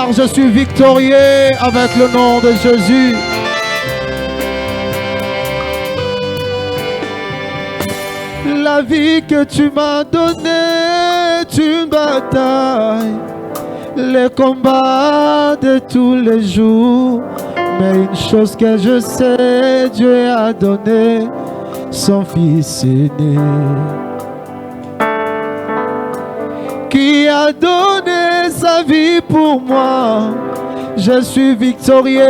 car je suis victorieux avec le nom de Jésus. La vie que tu m'as donnée est une bataille, les combats de tous les jours. Mais une chose que je sais, Dieu a donné son Fils aîné, qui a donné sa vie pour moi. Je suis victorieux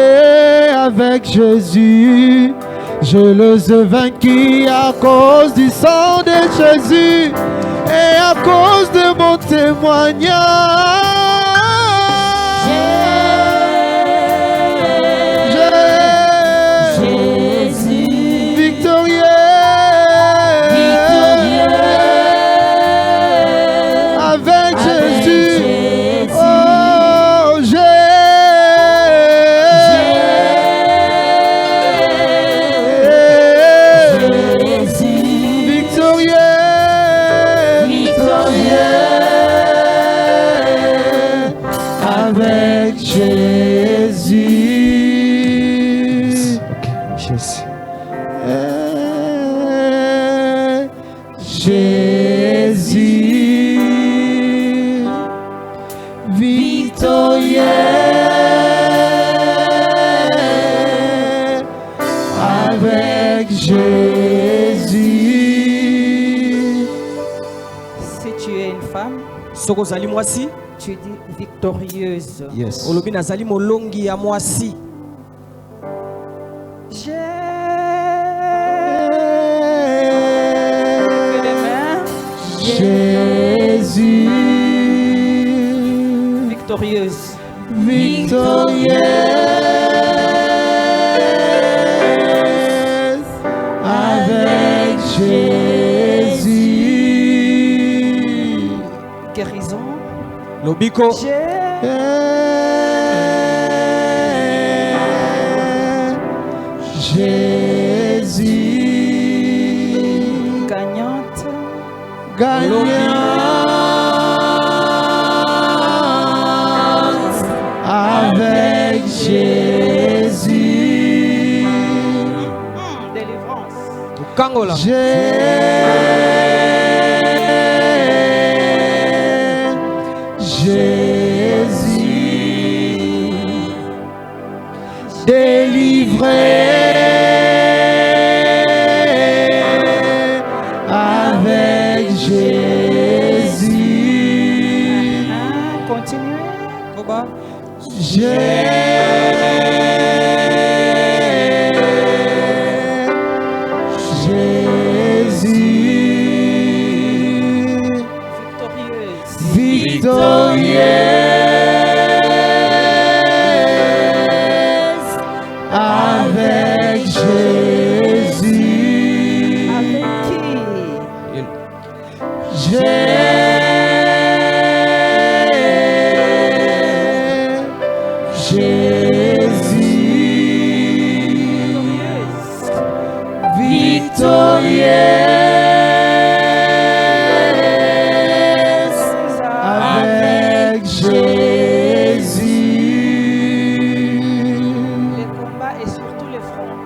avec Jésus. Je les ai vaincus à cause du sang de Jésus et à cause de mon témoignage. Jésus, victorieux, avec Jésus. Oh, Jésus, victorieux, avec Jésus. Jésus, victorieux, avec Jésus. Si tu es une femme, tu dis victorieuse. Yes. Jésus, Victorieuse. victorieuse, avec Jésus. Guérison. Lobiko. Jésus, Gagnante. gagnante, avec Jésus. Délivrance. Kangola. Jésus, délivré, avec Jésus. Continuez. Koba. Jésus, Victorieuse. victorieuse, avec Jésus. Avec qui? Jésus, victorieuse, avec Jésus. Les combats et surtout les fronts.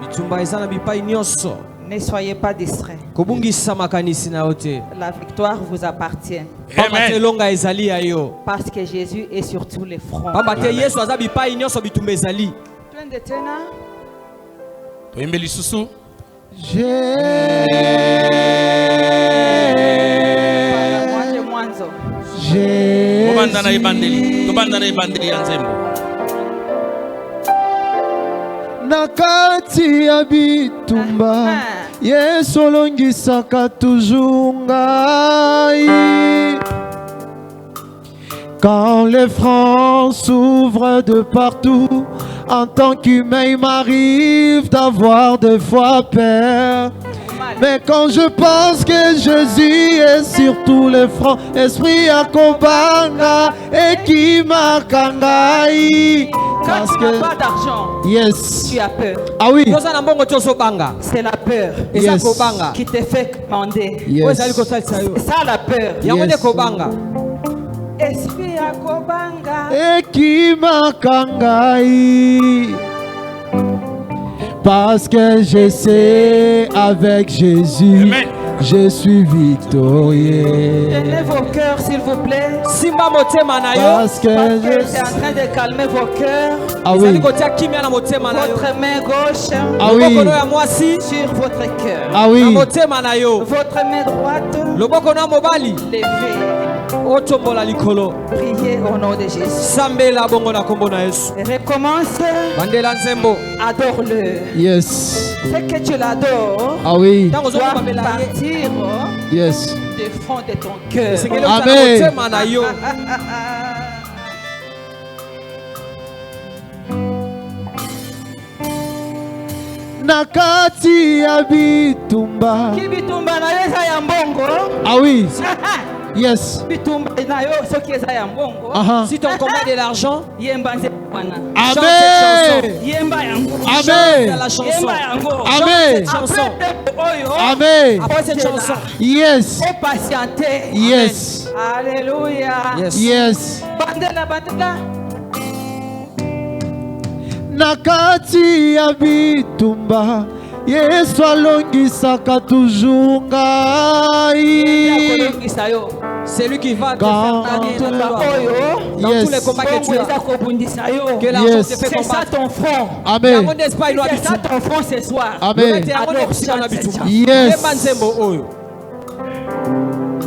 Bitumba ezana bipai nyonso. Ne soyez pas distraits. Kobungisa makanisi na yote. La victoire vous appartient. Pamba te longa ezali ya yo. Parce que Jésus est sur tous les fronts. Pamba te Yesu aza bipai nyonso bitumba ezali. Plein de ténors. Toyembe lisusu. Tobanda na ebandeli ya nzembo. Na kati ya bitumba Yesu olongisaka toujours ngai. Quand les francs s'ouvrent de partout, en tant qu'humain il m'arrive d'avoir des fois peur. Mais quand je pense que Jésus est sur tous les fronts, esprit à Kobanga et qui m'a kangai. Quand tu n'as pas d'argent, yes, tu as peur. Ah oui. C'est la peur Yes. qui te fait demander. Yes. C'est ça la peur. Yes. Esprit à ekimaka ngai. Parce que je sais avec Jésus, Amen. je suis victorieux. Tenez vos cœurs, s'il vous plaît. Simba motema na yo. Parce que je C'est en train de calmer vos cœurs. Ah Ezali oui, kotia kimia na motema na yo. Votre main gauche ah Loboko oui, no ya mwasi sur votre cœur. ah na oui. motema na yo. Votre main droite Loboko no ya mobali levée. otombola likolo. Priez au nom de Jésus. Sambela bongo na kombo na Yesu. Recommence. Bandela nzembo. Adore-le. Yes, C'est que tu l'adores. ah oui, Tango Doit zokobabela ye. partir yes. du fond de ton cœur. Esengeli ota na Amen. motema na yo. Nakati ya bitumba. Kibitumba na yo eza ya mbongo. Ah oui, yes. Bitumba na yo soki eza ya mbongo. Aha. Si ton combat de l'argent, Yemba nzembo wana. chante Amen. cette chanson. Yemba yango. Chante Amen. la chanson. Yemba yango. Amen. Chanson. Après oyo. Amen. Après cette chanson. Yes, Oh patienter. yes, Alléluia. Yes. yes. Bandela bandela. Nakati ya bitumba, Yesu alongisaka toujours ngai. Yakolongisa yo. C'est lui qui va te Quand- faire gagner la Bitumba gloire. oyo. Dans Yes. tous les combats que tu Bongo as. eza kobundisa yo. Que l'argent Yes. te fait C'est ça combattre. ton front. Amen, Yango nde epai no C'est ça abitu. ton front ce soir. amen. Yango nde kusika na bitu. Yes, Yemba nzembo oyo.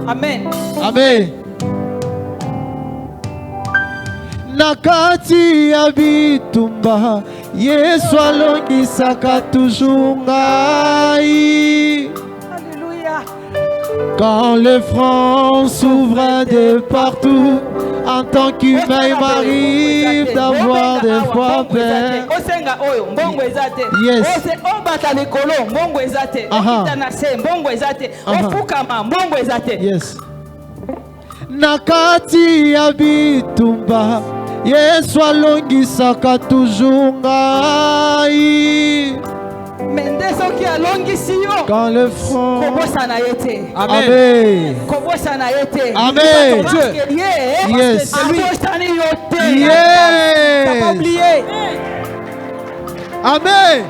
Amen. amen. Nakati ya bitumba, Yesu alongisaka toujours ngai. Alléluia. Quand le front s'ouvre de partout, en tant qu'humain, il m'arrive d'avoir des fois peur. Osenga oyo mbongo eza te. Yes. Ose obata likolo mbongo eza te. Aha. Okita na se mbongo eza te. Aha. Ofukama mbongo eza te. Yes. Nakati ya bitumba, Yesu alongisaka toujours ngai. Mende soki alongisi yo. Quand le front. Kobosana ye te. Amen. Amen. Kobosana ye te. Amen. Parce que ye, Yes. abosani yo te. T'as pas Yes. oublié. Amen.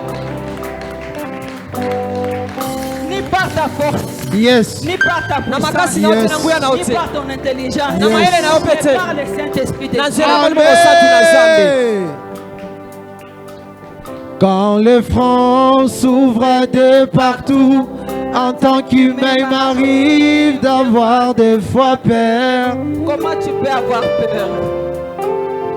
Ni par ta force, Yes. ni par ta Na puissance, makasi na ote Yes. na nguya na ni ote. par ton intelligence, Na mayele na yo mais pete. par le Saint-Esprit de Na Dieu. nzela molimo mosatu na Nzambe. Amen. Quand le front s'ouvre de partout, en tant qu'humain, il m'arrive d'avoir des fois peur. Comment tu peux avoir peur?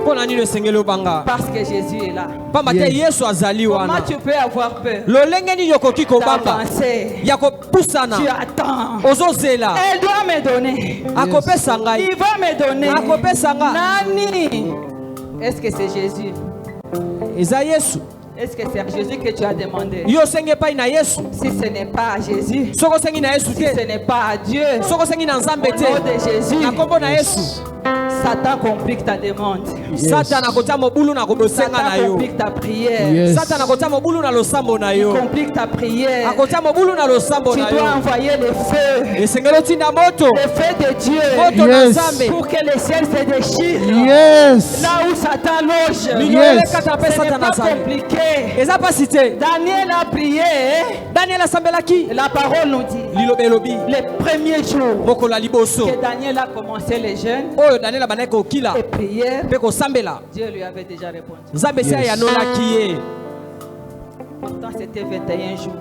Mpona nini esengeli obanga? Parce que Jésus est là. Pamba te Yes. Yesu azali Comment wana. tu peux avoir peur? Lolenge nini okoki kobanga? D'avancer. Ya kopusana. Tu attends. Ozozela. Elle doit me donner. Akopesa ngai. Il va me donner. Akopesa nga. Nani? Est-ce que c'est Jésus? Eza Yesu. Est-ce que c'est à Jésus que tu as demandé? Yo osengi epai na Yesu. Si ce n'est pas à Jésus, Soki osengi na Yesu si te. ce n'est pas à Dieu, Soki osengi na Nzambe au nom te. de Jésus, Na kombo na Yesu. Satan complique ta demande. Satan akotia mobulu na kobosenga na Satan yo. complique ta prière. Yes. Satan akotia mobulu na losambo na yo. Complique ta prière. Akotia mobulu na losambo Tu na dois yo. envoyer le feu. Esengeli otinda moto. Le feu de Dieu. Moto na Yes. Nzambe. Pour que le ciel se déchire. Yes. Là où Satan loge. Lignyo Yes. elekata mpe Ce n'est Satan pas azali. compliqué. Eza pasi te. Daniel a prié. Daniel asambelaki. La parole nous dit. Liloba elobi. Les premiers jours Mokolo ya liboso. que Daniel a commencé les jeûnes Oyo Daniel abandaki kokila. et prières, Mpe kosambela. Dieu lui avait déjà répondu. Nzambe esi ayanolaki ye. Pourtant, c'était 21 jours.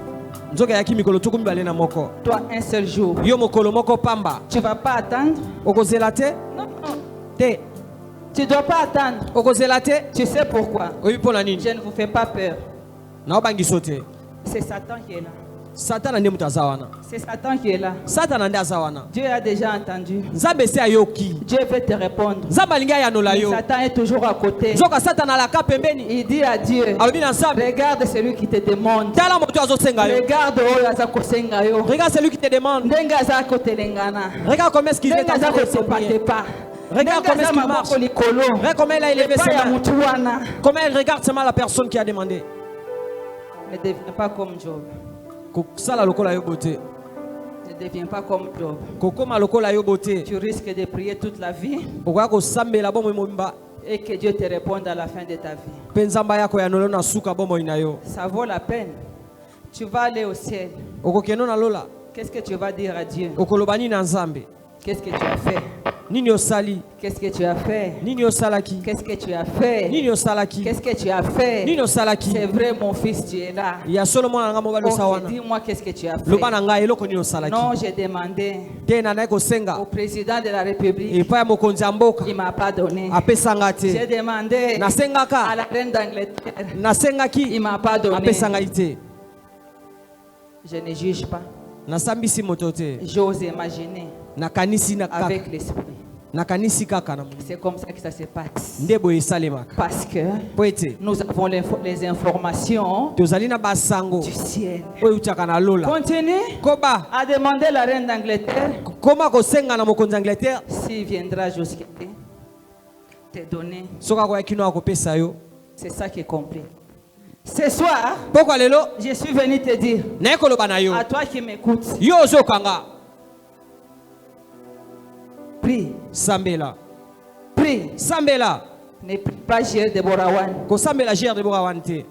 Nzoka ayaki mikolo tuku mibale na moko. Toi, un seul jour. Yo mokolo moko pamba. Tu ne vas pas attendre. Okozela te? Non, non. Te. Tu ne dois pas attendre. Okozela te? Tu sais pourquoi? Oyebi mpo na nini? Je ne vous fais pas peur. Naobangiso te. C'est Satan qui est là. Satana nde moto aza wana. C'est Satan qui est là. Satana nde aza wana. Dieu a déjà entendu. Nzambe esi ayoki. Dieu veut te répondre. Nzambe alingi ayanola Mais yo. Satan est toujours à côté. Nzoka Satana alaka pembeni. Il dit à Dieu, Alobi na Nzambe. regarde celui qui te demande. Tala moto azosenga yo. Regarde oyo aza kosenga yo. Regarde celui qui te demande. Ndenge aza kotelengana. Regarde comment est-ce qu'il est Ndenge en aza train de s'embrouiller. kotepatepa. Regarde comment est-ce qu'il marche. maboko likolo. Regarde comment il a élevé ses Epai ya mains. mutu wana. Comment il regarde seulement la personne qui a demandé. Ne deviens pas comme Job. Kosala lokola yo bote. Ne Ne deviens pas comme Job. kokoma lokola yo bote Tu risques de prier toute la vie okoya kosambela bomoi mobimba et que Dieu te réponde à la fin de ta vie. mpe nzambe yako ya nolo na suka bomoi na yo Ça vaut la peine. Tu vas aller au ciel. okokende na lola Qu'est-ce que tu vas dire à Dieu? okoloba nini na nzambe Qu'est-ce que tu as fait? nini osali Qu'est-ce que tu as fait? nini osalaki Qu'est-ce que tu as fait? nini osalaki Qu'est-ce que tu as fait? nini osalaki C'est vrai, mon fils, tu es là. ya solo mwana nanga mobali osa Ok, wana dis-moi qu'est-ce que tu as fait. loba na ngai eloko nini osalaki Non, j'ai demandé te na naye kosenga au président de la République. epai ya mokonzi ya mboka Il ne m'a pas donné. apesanga J'ai te demandé à nasengaka la reine d'Angleterre. Il nasengaki ne m'a pas donné. apesanga ye te Je ne juge pas. nasambisi moto te J'ose imaginer nakanisi na kaka avec l'esprit. nakanisi kaka na moto C'est comme ça que ça se passe. nde boye esalemaka Parce que po ete nous avons les informations tozali na basango du ciel. oyo eutaka na lola Continue koba à demander à la reine d'Angleterre koma kosenga na mokonzi ya angleterre s'il viendra jusqu'à te donner. soki akoya kino akopesa yo C'est ça qui est compris. Ce soir, pokwa lelo je suis venu te dire, naye koloba na yo à toi qui m'écoutes, yo ozokanga prie, sambela prie. sambela Ne prie pas Jésus de Borawan. kosambela gere de boka wana te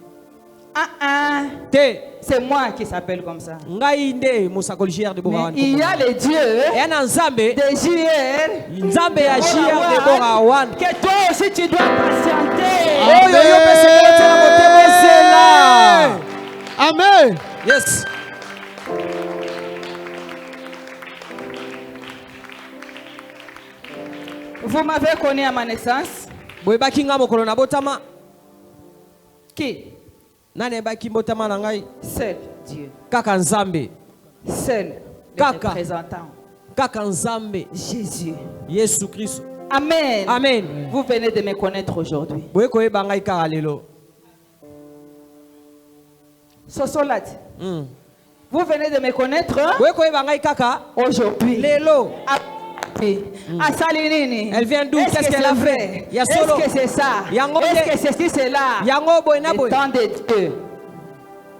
te C'est moi qui s'appelle comme ça. ngai nde mosakoli gere de boka Mais wana il y a les dieux eya na nzambe de JR nzambe ya gere de boka wana que toi aussi tu dois patienter. oyo yo mpe sekotela motema ezela Amen. yes Vous m'avez connu à ma naissance. boyebaki nga mokolo na botama Qui? nani ayebaki botama na ngai Seul Dieu. kaka nzambe Seul le Kaka. représentant. kaka nzambe Jésus. yesu kristo Amen. amen Vous venez de me connaître aujourd'hui. boye koyeba ngai kaka lelo Sosolat. Vous venez de me connaître boye koyeba ngai kaka aujourd'hui. lelo À Salinini. Elle vient d'où? Est-ce Qu'est-ce que qu'elle a c'est fait? vrai? Il y a Est-ce solo. que c'est ça? Yango Est-ce de- que ceci c'est là? yango boye na Le boye temps de Dieu.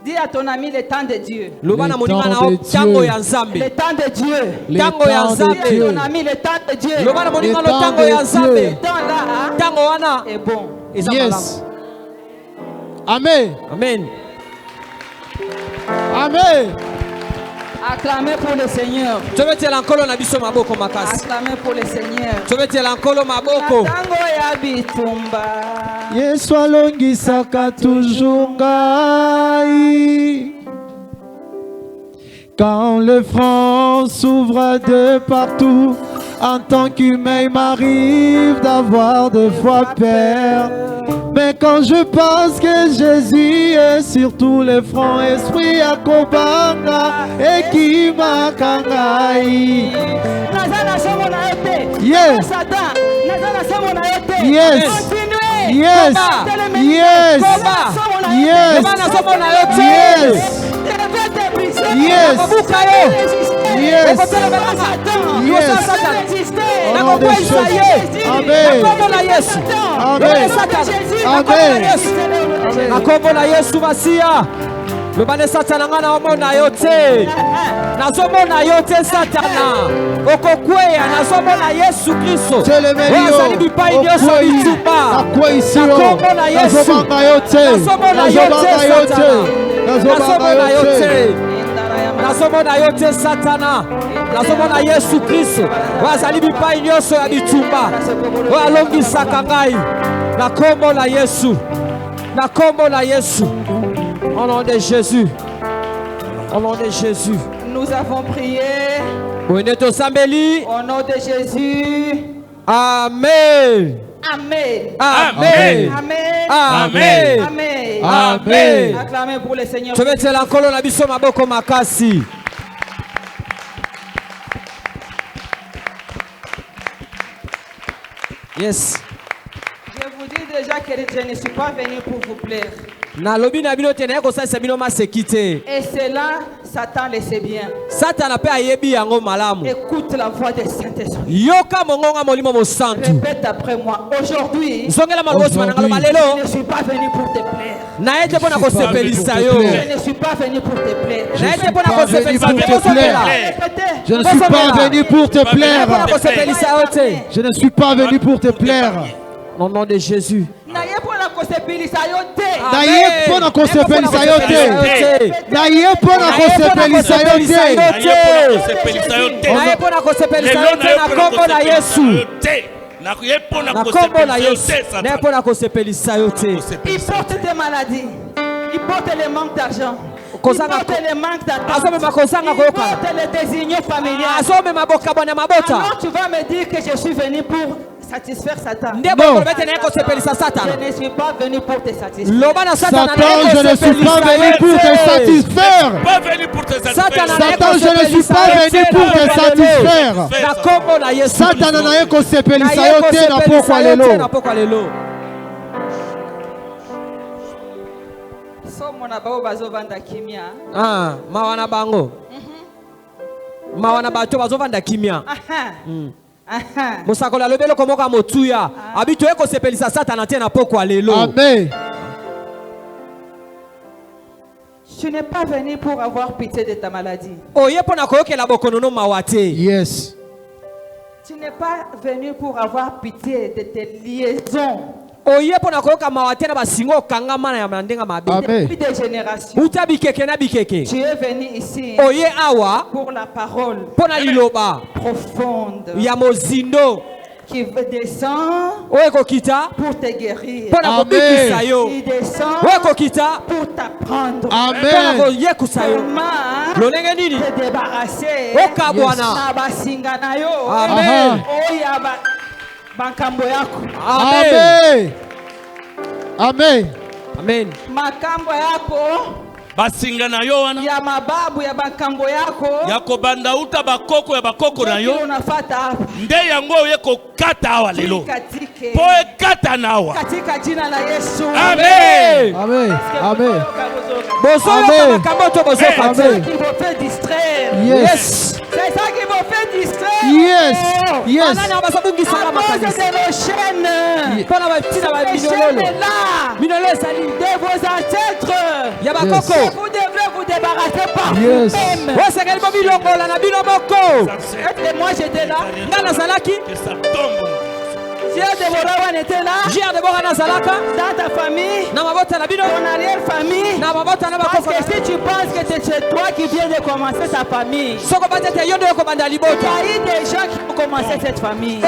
Dis à ton ami le temps de Dieu. loba na Le moninga temps na o de ntango Dieu. ya nzambe Le temps de Dieu. Le Tango ya temps nzambe. de Dis à Dieu. ton ami le temps de Dieu. loba na moninga Le no temps ntango de ya nzambe Dieu. Le temps là ntango wana est bon. eza malamu Yes. Amen. amen Amen. Acclamez pour le Seigneur. tobetela nkolo na biso maboko makasi Acclamez pour le Seigneur. tobetela nkolo maboko Tango ya bitumba. Yesu alongisaka toujours ngai. Quand le front s'ouvre de partout, en tant qu'humain il m'arrive d'avoir des fois peur. Mais quand je pense que Jésus est sur tous les fronts, esprit à Kobanga et qui m'a kangai. Nazana somo na yote. Yes. Satan. Nazana somo na yote. Yes. Continuez. Yes. Yes. Yes. loba na zomona yo te Yes. Yes. nakobuka yo Yes. okotelemela Satan Yes. liboso ya Satan Au nom de nakokweyisa Jésus. ye Amen. nakombo na yesu Amen. loba na Satan nakombo na Amen. yesu nakombo na yesu masiya loba na Satana nga naomona yo te nazomona yo te Satana okokweya nazomona Yesu Kristo C'est le meilleur. oyo azali bipai nyonso bitumba nakombo na Yesu nazomona yo te Satana nazomona yo te nazomona yo te Satana nazomona Yesu Kristo oyo azali bipai nyonso ya bitumba oyo alongisaka ngai na kombo na Yesu na kombo na Yesu au nom de Jésus au nom de Jésus Nous avons prié Bonne tosambeli au nom de Jésus. amen Amen. amen Amen. amen Amen. amen Acclamez pour le Seigneur. tobetela nkolo na biso maboko makasi yes Je vous dis dis déjà que je ne suis pas venu pour vous plaire. Et cela, Satan le sait bien. Écoute la voix des Saint-Esprit. Répète après moi. Aujourd'hui, je ne suis pas venu pour te plaire. Je ne suis pas venu pour te plaire. Je ne suis pas venu pour te plaire. Je ne suis pas venu pour te plaire. Au nom de Jésus. Il porte des maladies. Il porte les manques d'argent. Il porte les manques d'attente. Il porte les désunions familiales. Alors tu vas me dire que je suis venu pour satisfaire Satan. Non. Je ne suis pas venu pour te satisfaire. Satan, je ne suis pas venu pour te satisfaire. Satan, je ne suis pas venu pour te satisfaire. Satan n'a pas kosepelisa yo te na pokwa lelo. Mawana bango. Mawana bato bazovanda kimia. Mosakola lobelo komoka motuya. Abito eko sepelisa Satan te na pokwa lelo. Amen. Tu n'es pas venu pour avoir pitié de ta maladie. Yes. Tu n'es pas venu pour avoir pitié de tes liaisons. Amen. Depuis des générations. Tu es venu ici pour la parole profonde qui descend pour te guérir. Amen. Qui descend pour t'apprendre. Amen. Comment te débarrasser. Amen. Amen. Amen. Amen. Makambo yako basinga na yo wana ya mababu ya bakambo yako ya kobanda uta bakoko ya bakoko na yo unafata hapa nde yango ye kokata awa lelo katike po ekata nawa katika jina la Yesu. Amen. Amen. Amen. Amen. C'est ça qui vous fait distraire. Yes. C'est ça qui vous fait distraire. Yes. Yes. À cause de nos chaînes. Les chaînes là. De vos ancêtres. Yes. Vous devrez vous débarrasser par Yes. vous-même. Et moi j'étais là. Que ça tombe. Dieu de Borawan était là. Dans ta famille. Ton arrière-famille. Parce que si tu penses que c'est toi qui viens de commencer ta famille, il y a eu des gens qui ont commencé cette famille. Ce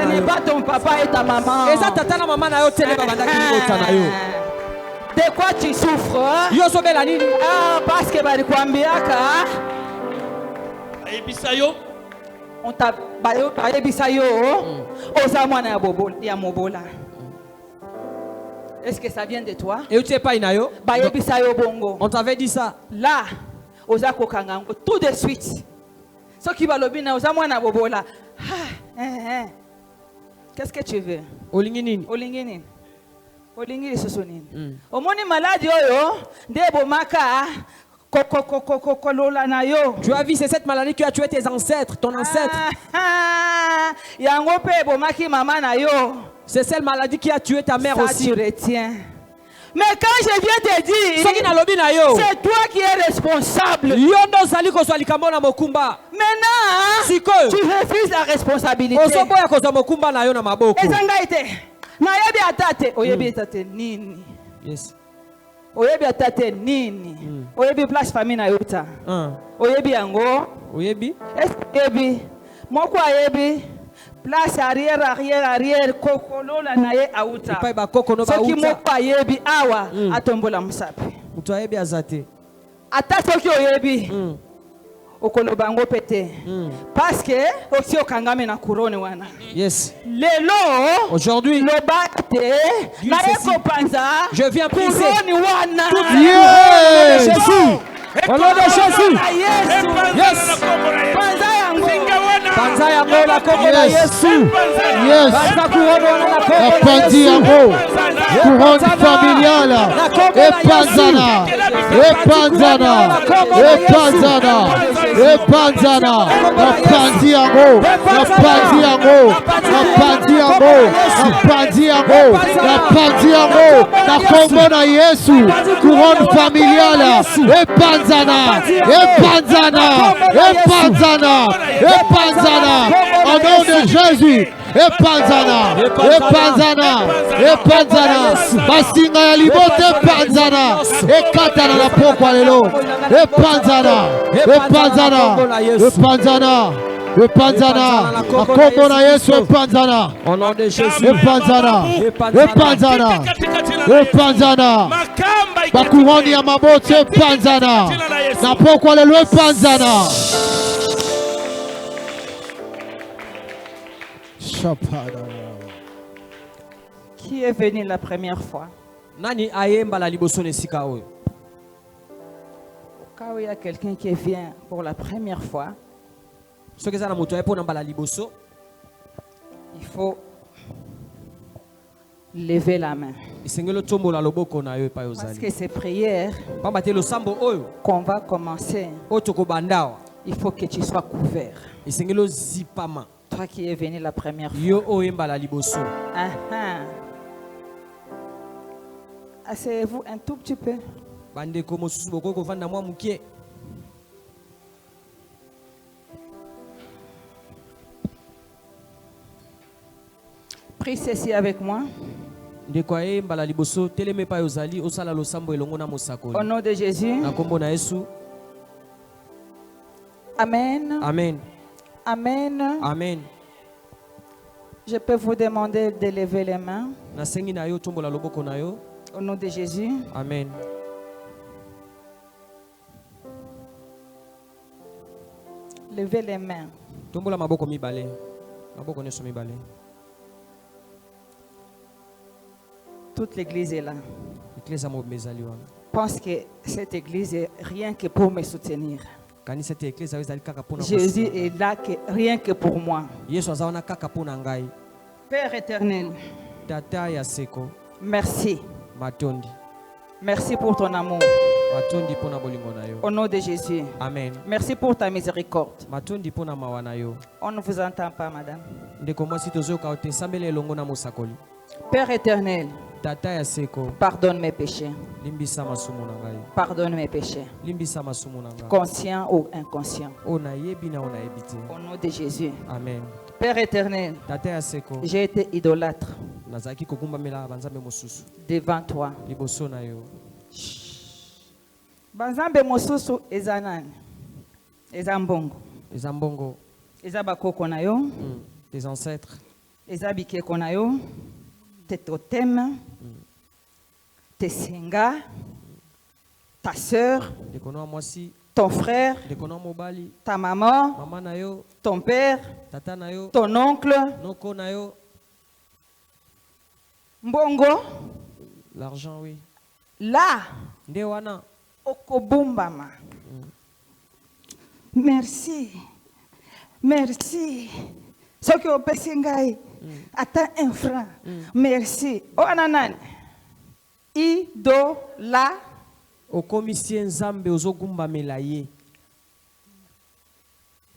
n'est pas ton papa et ta maman. De quoi tu souffres? Parce que on t'a est-ce que ça vient de toi? On t'avait dit ça. Là, tout de suite. Ce qui va le bien, qu'est-ce que tu veux? Olingini. Olingini susuni. Omoni malade oyo, ndebo maka. Tu as vu, c'est cette maladie qui a tué tes ancêtres, ton ancêtre. C'est cette maladie qui a tué ta mère aussi. Tu retiens. Mais quand je viens te dire, c'est toi qui es responsable. Maintenant, tu refuses la responsabilité. Yes. Oyebi atate nini? Oyebi place famille na yota. Oyebi yango? Oyebi? Oyebi. Moko ayebi place arrière kokolo la naye auta. Soki moko ayebi awa atombola musapi. Mutu ayebi azate. Ata soki oyebi. Okoloba ngo pete. Parce que osi okangame na couronne wana. Yes. Lelo aujourd'hui lobate na ekopanza je viens prier couronne wana. Yes. Au nom de Jésus. Yes. Yes. Panza yango. Epanza yango na kombo na Yesu. Yes. Bata couronne wana na kombo na Epandi Yesu. yango. Couronne familiale. Epanzana. Epanzana. Epanzana. Epanzana. Napandi yango. Napandi yango. Napandi yango. Napandi yango. Napandi yango. Na kombo na Yesu. Couronne familiale. Epanzana. Epanzana. Epanzana. Epanzana. Au nom de Jésus. Epanzana. Epanzana. Epanzana. Basinga ya libote epanzana. Ekatana na pokwa lelo. Epanzana. Epanzana. Epanzana. Epanzana. Na kombo na Yesu epanzana. Au nom de Jésus. Epanzana. Epanzana. Epanzana. Bakuroni ya mabote epanzana. Na pokwa lelo epanzana. Qui est venu la première fois? Nani ayemba la liboso nesika oyo? Quand il y a quelqu'un qui vient pour la première fois, Soki eza na moto aye pona mbala liboso, il faut lever la main. isengelo tombola loboko na yo epai Parce ozali. que ces prières Pamba te losambo oyo qu'on va commencer, oyo tokobandawa il faut que tu sois couvert. isengelo zipama. Toi qui es venu la première fois. Yo oyo mbala liboso. Asseyez-vous un tout petit peu. Bandeko mosusu bokoki kovanda mwa mukie. Prie ceci avec moi. Ndeko aye mbala liboso teleme epai ozali osala losambo elongo na mosakoli. Au nom de Jésus. Na kombo na Yesu. Amen. Amen. Amen. Amen. Je peux vous demander de lever les mains. Nasengi na yo tombola loboko na yo. Au nom de Jésus. Amen. Levez les mains. Tombola maboko mibale. Maboko neso mibale. Toute l'église est là. Église mo mezali wana. Je pense que cette église est rien que pour me soutenir. Kani cette église ezali kaka pona. Jésus est là rien que pour moi. Yesu azawana kaka pona ngai. Père éternel. Tata ya seko. Merci. Matondi. Merci pour ton amour. Matondi pona bolingo na yo. Au nom de Jésus. Amen. Merci pour ta miséricorde. Matondi pona mawa na yo. On ne vous entend pas, madame. Ndeko mwasi tozoyoka te sambele elongo na mosakoli. Père éternel. Tata ya seko. Pardonne mes péchés. Limbisa masumu na ngai. Pardonne mes péchés. Limbisa masumu na ngai. Conscient ou inconscient. Ona yebi na ona yebite. Au nom de Jésus. Amen. Père éternel. Tata ya seko. J'ai été idolâtre. Nazaki kokumba mela banzambe mosusu. Devant toi. Liboso na yo. Banzambe mosusu eza nani? Eza mbongo. Eza mbongo. Eza bakoko na yo. Tes ancêtres. Eza bikeko na yo. Tes totems. Tes senga. Ta sœur. Ton frère. Ta maman. Mama na yo. Ton père. Tata na yo. Ton oncle. Noko na yo. Mbongo. L'argent, oui. Là. Ndewana. Okobumbama. Merci. Merci. Ce que vous pensez, attends un franc. Merci. Oh, ananan. Idola. Okomisie nzambe ozogumba melaye.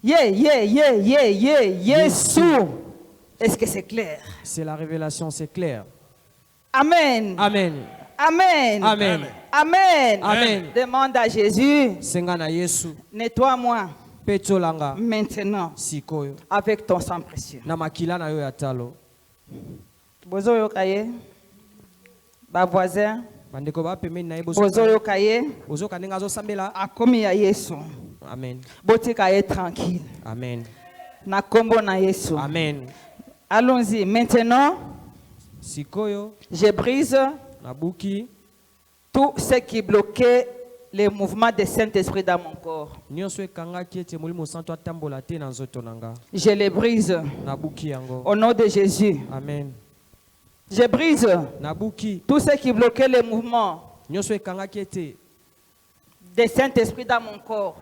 Yesu. Est-ce que c'est clair? C'est la révélation, c'est clair. Amen. Amen. Amen. Amen. Amen. Amen. Demande à Jésus. Sengana Yesu. Nettoie-moi. Petolanga. Maintenant. Sikoyo. Avec ton sang précieux. Na makila na yo ya talo. Bozo yokaye. Ba voisin. Bandeko ba pemeni na yebozo. Bozo yokaye. Bozo kanenga zo sambela. Akomi ya Yesu. Amen. Botika ye tranquille. Amen. Na kombo na Yesu. Amen. Allons-y. Maintenant. Sikoyo. Je brise. Nabuki. Tout ce qui bloquait les mouvements de Saint-Esprit dans mon corps. Je les brise. Au nom de Jésus. Amen. Je brise. Tout ce qui bloquait les mouvements de Saint-Esprit dans mon corps.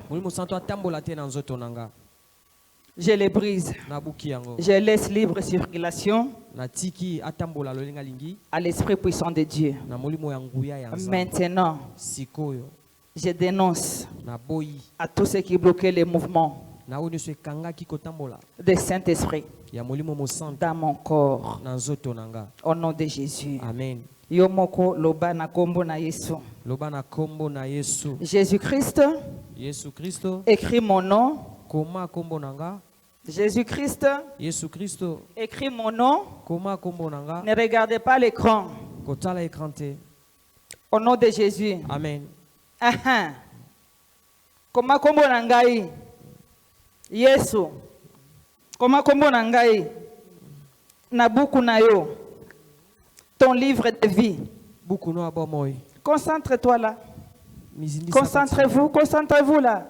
Je les brise. Je laisse libre circulation à l'esprit puissant de Dieu. Maintenant, je dénonce à tous ceux qui bloquaient les mouvements de Saint-Esprit dans mon corps. Au nom de Jésus. Amen. Yomoko loba na kombo na Yesu. Jésus-Christ. Écris mon nom. Jésus-Christ. Écris mon nom. Ne regardez pas l'écran. Au nom de Jésus. Amen. Koma kombo na ngai. Yesu. Koma kombo na ngai. Nabuku na yo. Ton livre de vie. Concentre-toi là. Concentrez-vous, concentrez-vous là.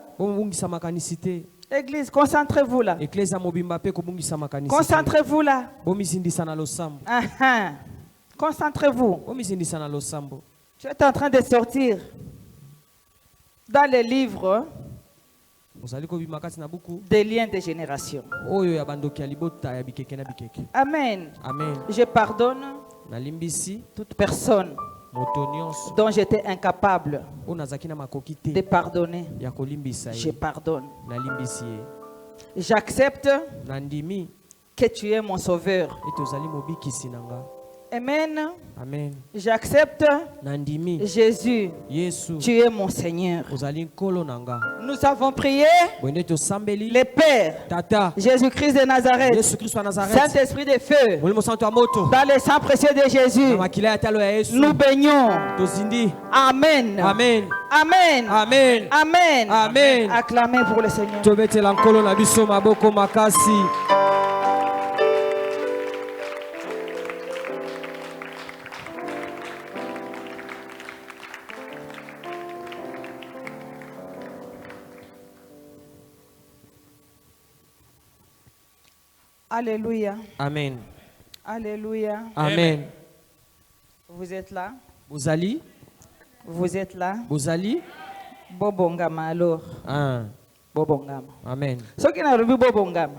Église, concentrez-vous là. Concentrez-vous là. Concentrez-vous. Tu es en train de sortir dans les livres des liens de génération. Amen. Amen. Je pardonne toute personne dont j'étais incapable de pardonner. Je pardonne. J'accepte que tu es mon sauveur. Amen. Amen. J'accepte Jésus. Tu es mon Seigneur. Nous avons prié le Père, Jésus-Christ de Nazareth, Saint-Esprit de feu, dans le sang précieux de Jésus. Nous baignons. Amen. Amen. Amen. Amen. Amen. Amen. Acclamez pour le Seigneur. Alléluia. Amen. Alléluia. Amen. Vous êtes là? Vous allez? Vous êtes là? Vous allez? Bobongama alors. Bobongama. Amen. Ce qui n'a pas vu Bobongama,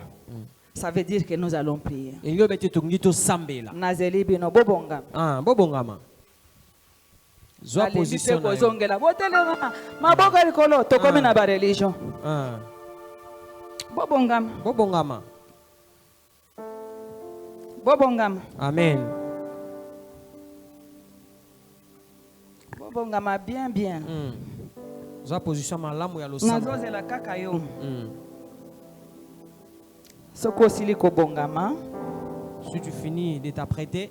ça veut dire que nous allons prier. Nazeli bino Bobongama. Bobongama. Zoa position na yo. Maboka likolo to comme na ba religion. Bobongama. Bobongama. Bobongama. Amen. Bobongama bien bien. Zoa position malamu ya losamba. Nazozela kaka yo. Soko sili ko bongama. Si tu finis de t'apprêter.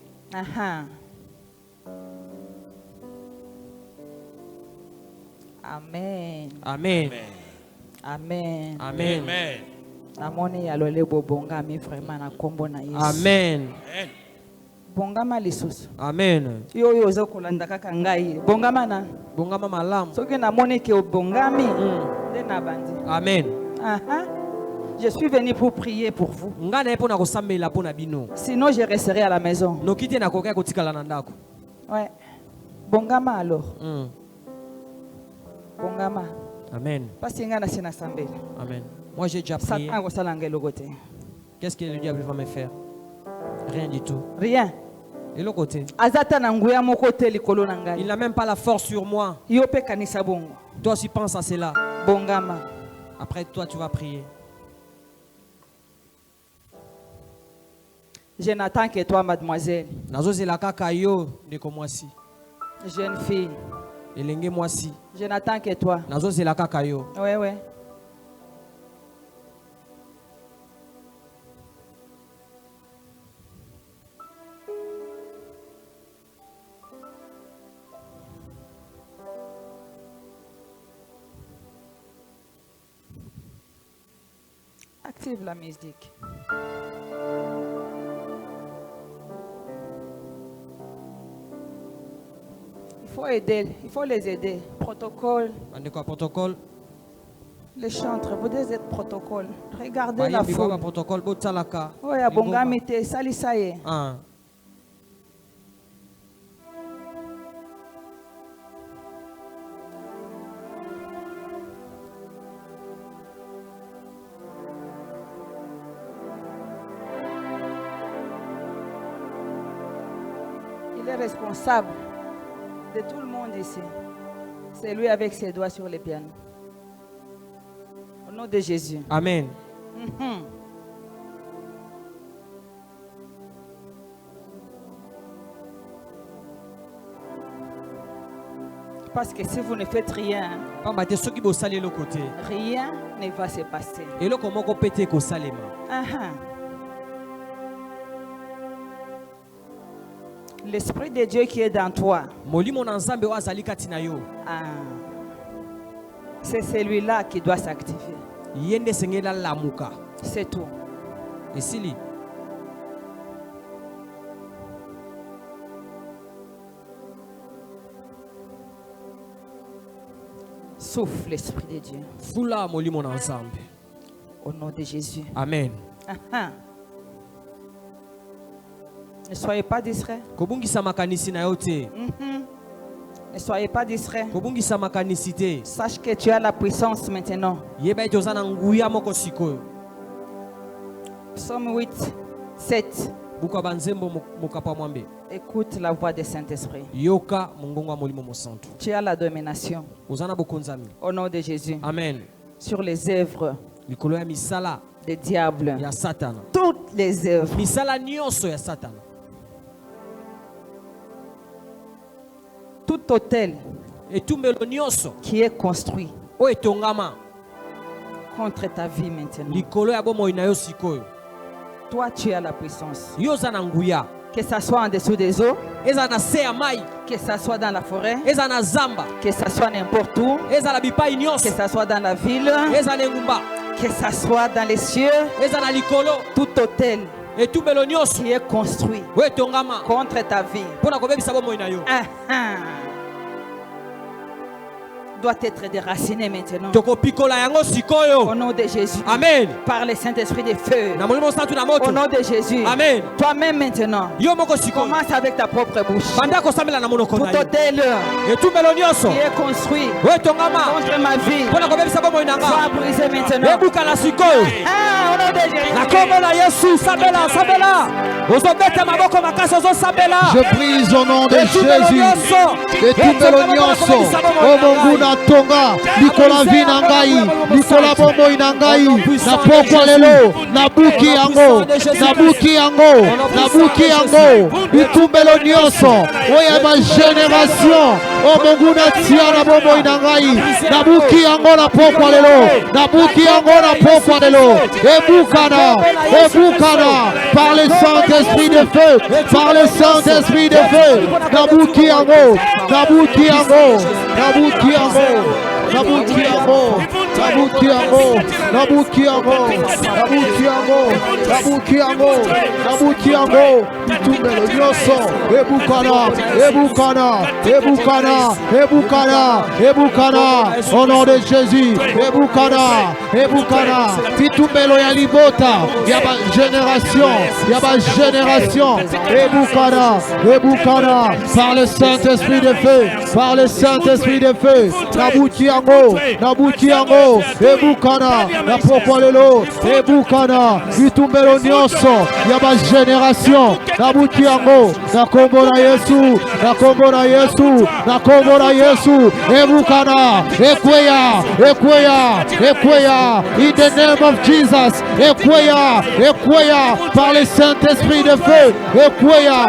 Amen. Amen. Amen. Amen. Namoni ya lole bobongami vraiment na kombo na Yesu. Amen. Bongama lisusu. Amen. Yo yo ozokolanda kaka ngai. Bongama na. Bongama malamu. Soki namoni ke obongami. Nde na bandi. Amen. Je suis venu pour prier pour vous. Sinon je resterai à la maison. Ouais. Bongama alors. Bongama. Amen. Amen. Moi j'ai déjà prié. Qu'est-ce que le diable va me faire? Rien du tout. Rien. Et l'autre côté? Il n'a même pas la force sur moi. Toi aussi pense à cela. Bongama. Après toi tu vas prier. Je n'attends que toi, mademoiselle. Jeune fille. Je n'attends que toi. Oui, oui. Active la musique. Il faut les aider. Protocole. Protocole. Les chantres, vous devez être protocole. Regardez la foule. Protocole. Oui, à Bongamite, Salisaye. est responsable de tout le monde ici. C'est lui avec ses doigts sur les pianos. Au nom de Jésus. Amen. Parce que si vous ne faites rien, rien ne va se passer. L'Esprit de Dieu qui est dans toi, c'est celui-là qui doit s'activer. C'est tout. Souffle l'Esprit de Dieu. Au nom de Jésus. Amen. Ne soyez pas distrait. Ne soyez pas distrait. Sache que tu as la puissance maintenant. Psaume 8, 7. Écoute la voix du Saint-Esprit. Tu as la domination. Au nom de Jésus. Amen. Sur les œuvres des diables. Toutes les œuvres. Tout hôtel qui est construit contre ta vie maintenant. Toi, tu as la puissance. Que ça soit en dessous des eaux, que ça soit dans la forêt, que ça soit n'importe où, que ça soit dans la ville, que ça soit dans les cieux, tout hôtel qui est construit contre ta vie doit être déraciné maintenant. Au nom de Jésus. Amen. Par le Saint-Esprit de feu. Au nom de Jésus. Amen. Toi-même maintenant. Commence avec ta propre bouche. Tout hôtel qui est construit contre ma vie soit brisé maintenant. Au nom de Jésus. Je brise au nom de Jésus. Et tout melonioso. Oh mon Dieu. Tonga Nicola Vinangai Nicola Bombo Inangai na pokwa lelo na buki yango itumbelo nyonso oya ba génération o Mungu na tia na Bombo Inangai na buki yango na pokwa lelo na buki yango na pokwa lelo ebukana par le Saint-Esprit de feu par le Saint-Esprit de feu na buki yango au nom de Jésus ebukana titumbelo ya libota ya ba génération ebukana par le Saint-Esprit de feu nabuki yango ebukana na pokwa lelo ebukana itumbelo nyonso ya ba génération nabuki yango na kombo na Yesu ebukana ekweya in the name of Jesus ekweya par le Saint-Esprit de feu ekweya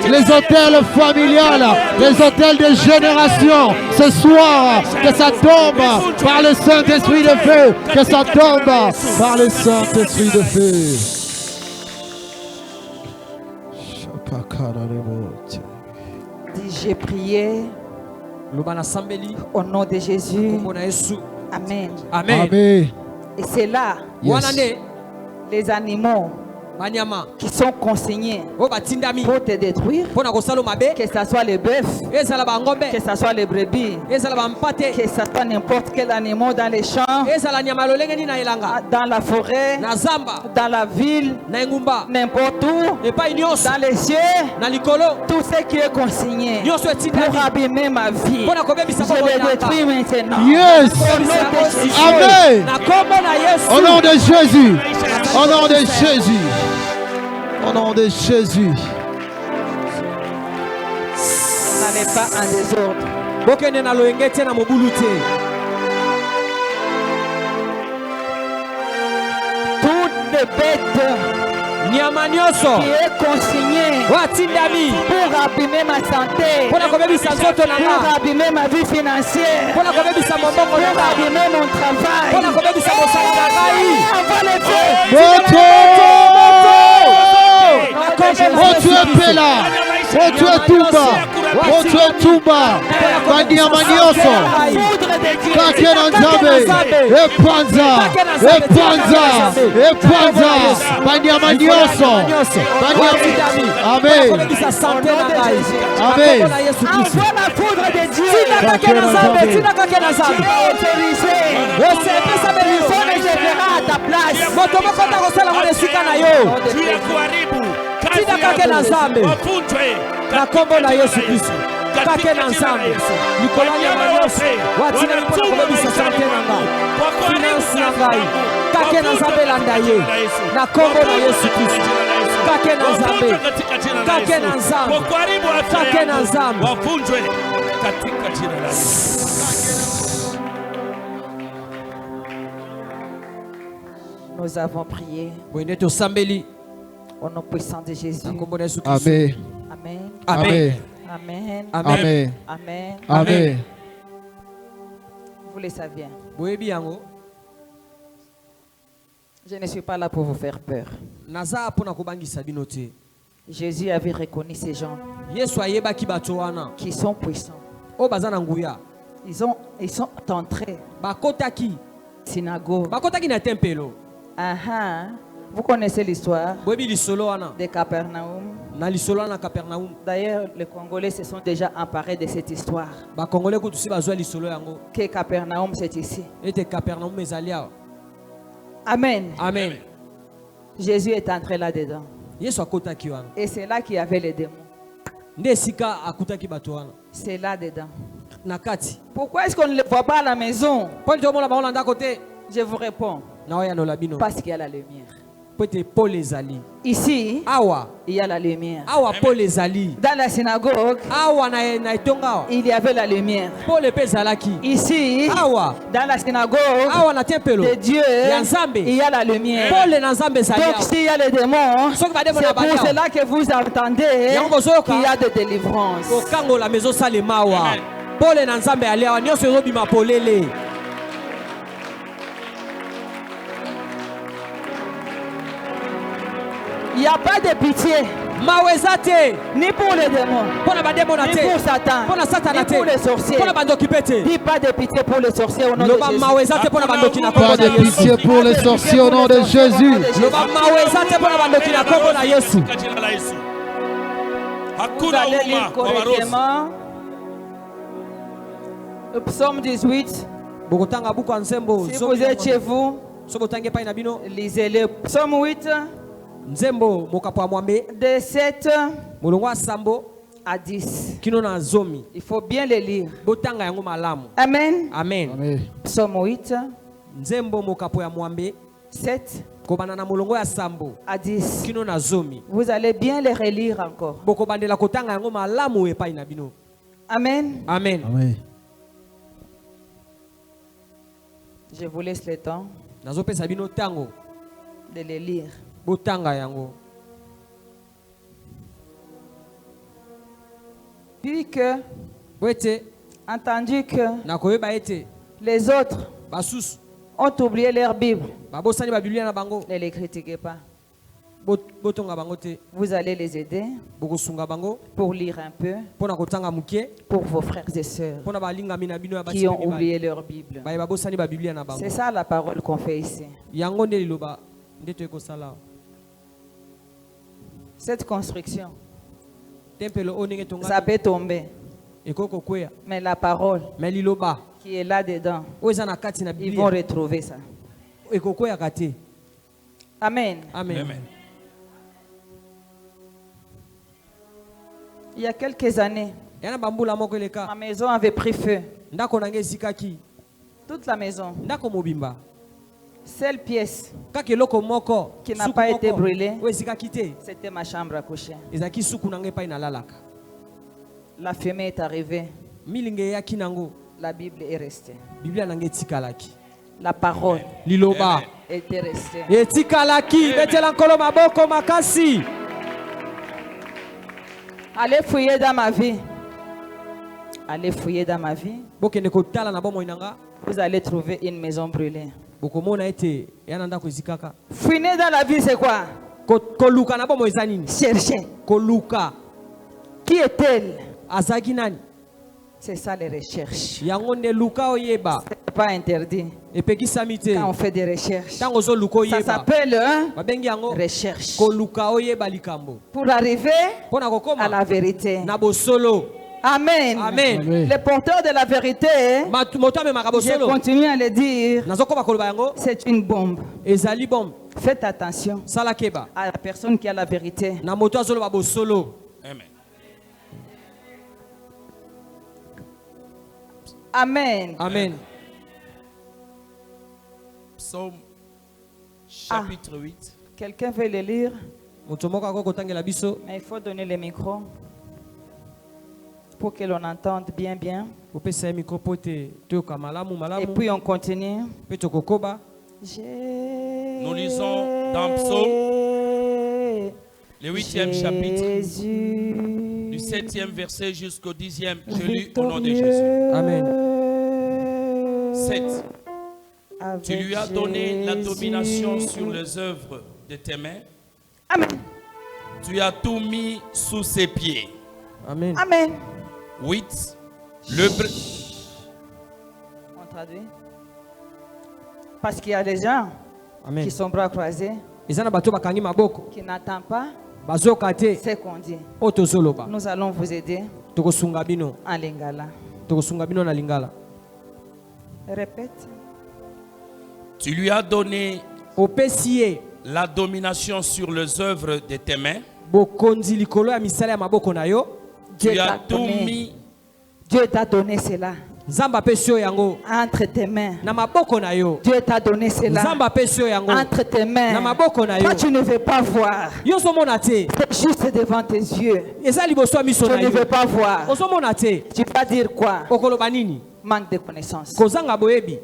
les hôtels familiales les hôtels de génération ce soir que ça tombe par le Saint-Esprit de feu que ça tombe par le Saint-Esprit de feu. Dis j'ai prié au nom de Jésus. Amen. Et c'est là les animaux qui sont consignés pour te détruire, que ce soit les bœufs, que ce soit les brebis, que ce soit n'importe quel animal dans les champs, dans la forêt, dans la ville, n'importe où, dans les cieux, tout ce qui est consigné pour abîmer ma vie, je le détruis maintenant. Yes. Amen. Au nom de Jésus. Au nom de Jésus. n'allez pas en désordre. bokende na loyenge te na mobulu te. Toute bête nyama nyonso qui est consignée watindami pour abîmer ma santé, mpona kobebisa nzoto na pour nga, abîmer ma vie financière, mpona kobebisa mobongo na pour nga, abîmer mon travail. mpona kobebisa mosala na ngai. Envoie les feux. Moto epela, moto etumba, moto etumba, banyama nyonso, kake na Nzambe, epanza, epanza, epanza, banyama nyonso, Amen. kobebisa sante na ngai. Amen. Na Yesu Kristo. Envoie la foudre de Dieu. Tina kake na Nzambe, tina kake na Nzambe. Autorisé. Osepesa bebiso. Personne ne verra à ta place. Moto moko takosala ngo esika na yo. Tina kake na Nzambe. Na kombo na Yesu Kristo. Kake na Nzambe. Likolo ya nyonso. Watina mpona kobebisa sante na ngai. Finance na ngai. Kake na Nzambe landa ye. Na kombo na Yesu Kristo. Kake na Nzambe. Kake na Nzambe. Kake na Nzambe. Wafunjwe katika jina la Yesu. Nous avons prié Bwende tosambeli. au nom puissant de Jésus. Na kombo na Yesu Kristo. Amen. Amen. Amen. Amen. Amen. Amen. Amen. Amen. Vous le saviez. Boyebi yango. Je ne suis pas là pour vous faire peur. Naza pona kobangisa bino te. Jésus avait reconnu ces gens Yesu ayebaki bato wana. qui sont puissants. O baza na nguya. Ils sont entrés Bakotaki. à la synagogue. Bakotaki na tempelo. Vous connaissez l'histoire Boyebi lisolo wana. de Capernaum. Na lisolo na Capernaum. D'ailleurs, les Congolais se sont déjà emparés de cette histoire. Ba Congolais ko tusi bazwa lisolo yango. Que Capernaum, c'est ici. Ete Capernaum ezali awa. Amen. Amen. Jésus est entré là-dedans. Yesu akotaki wana. Et c'est là qu'il y avait les démons. Nde sika akutaki bato wana. C'est là-dedans. Na kati. Pourquoi est-ce qu'on ne les voit pas à la maison? Paul to mona ba olanda kote. Je vous réponds. Na oya no labino. Parce qu'il y a la lumière. Pete Paul ezali. Ici, Awa. il y a la lumière. Awa Paul ezali. Dans la synagogue, Awa na etonga awa. il y avait la lumière. Paul epezalaki. Ici, Awa. dans la synagogue Awa na tempelo. de Dieu, Ya Nzambe. il y a la lumière. Paul na Nzambe ezali Donc awa. s'il y a les démons, Soki ba démon na c'est bali pour awa. cela que vous entendez Yango bozoyoka. qu'il y a de délivrance. Okango la maison salema awa. Paul na Nzambe ali awa. Nyonso ezobima polele. Il n'y a pas de pitié, Maweza te. ni pour les démons, Pona ba démon na ni te. pour Satan, Pona satana ni te. pour les sorciers. Pona bandoki pete. Dis pas de pitié pour les sorciers au nom de Loba Jésus. maweza te pona bandoki na Pas kombo na de Yesu. pitié pour les sorciers au nom de Jésus. Loba maweza te pona bandoki na kombo na Yesu. Katika jina la Yesu. Vous Hakuna allez uma lire kwa warosi. correctement le psaume 18. Bokotanga buku ya nzembo. Si vous êtes chez vous, So botange pa na bino. lisez-le. Psaume 8, Nzembo mokapo ya mwambe. de 7 Molongo ya sambo. à 10. Kino na zomi. Il faut bien le lire. Botanga yango malamu. Amen. Amen. Amen. Psaume 8, Nzembo mokapo ya mwambe. 7 Kobana na molongo ya sambo. à 10. Kino na zomi. Vous allez bien le relire encore. Boko bandela kotanga yango malamu epai na bino. Amen. Amen. Amen. Je vous laisse le temps Nazopesa bino tango. de le lire. Botanga yango. Puis que, Boete entendu que nakoyeba ete les autres basusu ont oublié leur Bible, babosani ba Biblia na bango. ne les critiquez pas. Botonga bango te. Vous allez les aider Bokosunga bango. pour lire un peu Pona kotanga mukie. pour vos frères et sœurs Pona balingami na bino ya qui ont basi. oublié leur Bible. Ba babosani ba Biblia na bango. C'est ça la parole qu'on fait ici. Yango nde liloba ndeto ekosala. Cette construction, Tempelo onenge ça tonga. peut tomber, Ekoko kwea. mais la parole Mais liloba. qui est là-dedans, Oza na kati na ils vont Biblia. retrouver ça. Ekoko ya kate. Amen. Amen. Amen. Il y a quelques années, Yana bambula moko ma eleka. maison avait pris feu. Ndako nange esikaki. Toute la maison. Ndako mobimba. Seule pièce, Kaka eloko moko Qui n'a suku pas moko, été brûlée. oyo esikaki te. c'était ma chambre à coucher. Ezalaki suku nange epai nalalaka. La fumée est arrivée. Milinge yaki nango. La Bible est restée. Biblia nange tikalaki. La parole Liloba. était restée. Et tikalaki. Betela nkolo maboko makasi. Allez fouiller dans ma vie. Allez fouiller dans ma vie. Bokende kotala na bomo inanga. Vous allez trouver une maison brûlée. Bokomona ete yananda kozikaka. Fouiner dans la vie, c'est quoi? Koluka na bomo ezanini. Chercher. Koluka. Qui est-elle? Azaki nani? C'est ça les recherches. Yangonde luka oyeba. C'est pas interdit. Epekisa mite. Quand on fait des recherches. Tango zo luko oyeba. Ça s'appelle babengi yango recherche. Koluka oyeba likambo. Pour arriver Pona kokoma à la vérité. Na bosolo. Amen. Amen. Amen. Les porteurs de la vérité, je continue à le dire, c'est une bombe. Ezali bombe. Faites attention Salakeba. à la personne qui a la vérité. Na moto azolo ba bosolo. Amen. Amen. Amen. Psaume chapitre 8. Quelqu'un veut le lire, Moto moko akokotangela biso. mais il faut donner le micro pour que l'on entende bien. Opesa micro pote toyoka malamu Et malamu. puis on continue. Pe tokokoba. Nous lisons dans Psaume, le 8e chapitre, du 7e verset jusqu'au 10e. Je lis au nom de Jésus. Amen. 7. Tu lui as donné la domination sur les œuvres de tes mains. Amen. Tu as tout mis sous ses pieds. Amen. Amen. 8. On traduit. Parce qu'il y a des gens Amen. qui sont bras croisés, Ezana bato bakangi maboko. qui n'attendent pas Bazoka te. ce qu'on dit. Otozoloba. Nous allons vous aider Tokosunga bino. en lingala. Tokosunga bino na lingala. Répète. Tu lui as donné Opesie la domination sur les œuvres de tes mains. bokonzi likolo ya misala ya maboko na yo. Dieu Tu t'a as tout donné. mis Dieu t'a donné cela Nzamba pesio yango entre tes mains. na maboko na yo. Dieu t'a donné cela Nzamba pesio yango entre tes mains. na maboko na yo. Toi, tu ne veux pas voir. Yo somona te. C'est juste devant tes yeux. Eza liboso ya miso Tu na ne yo. veux pas voir. Ozomona te. Tu vas dire quoi? Okoloba nini? Manque de connaissance. Kozanga boyebi.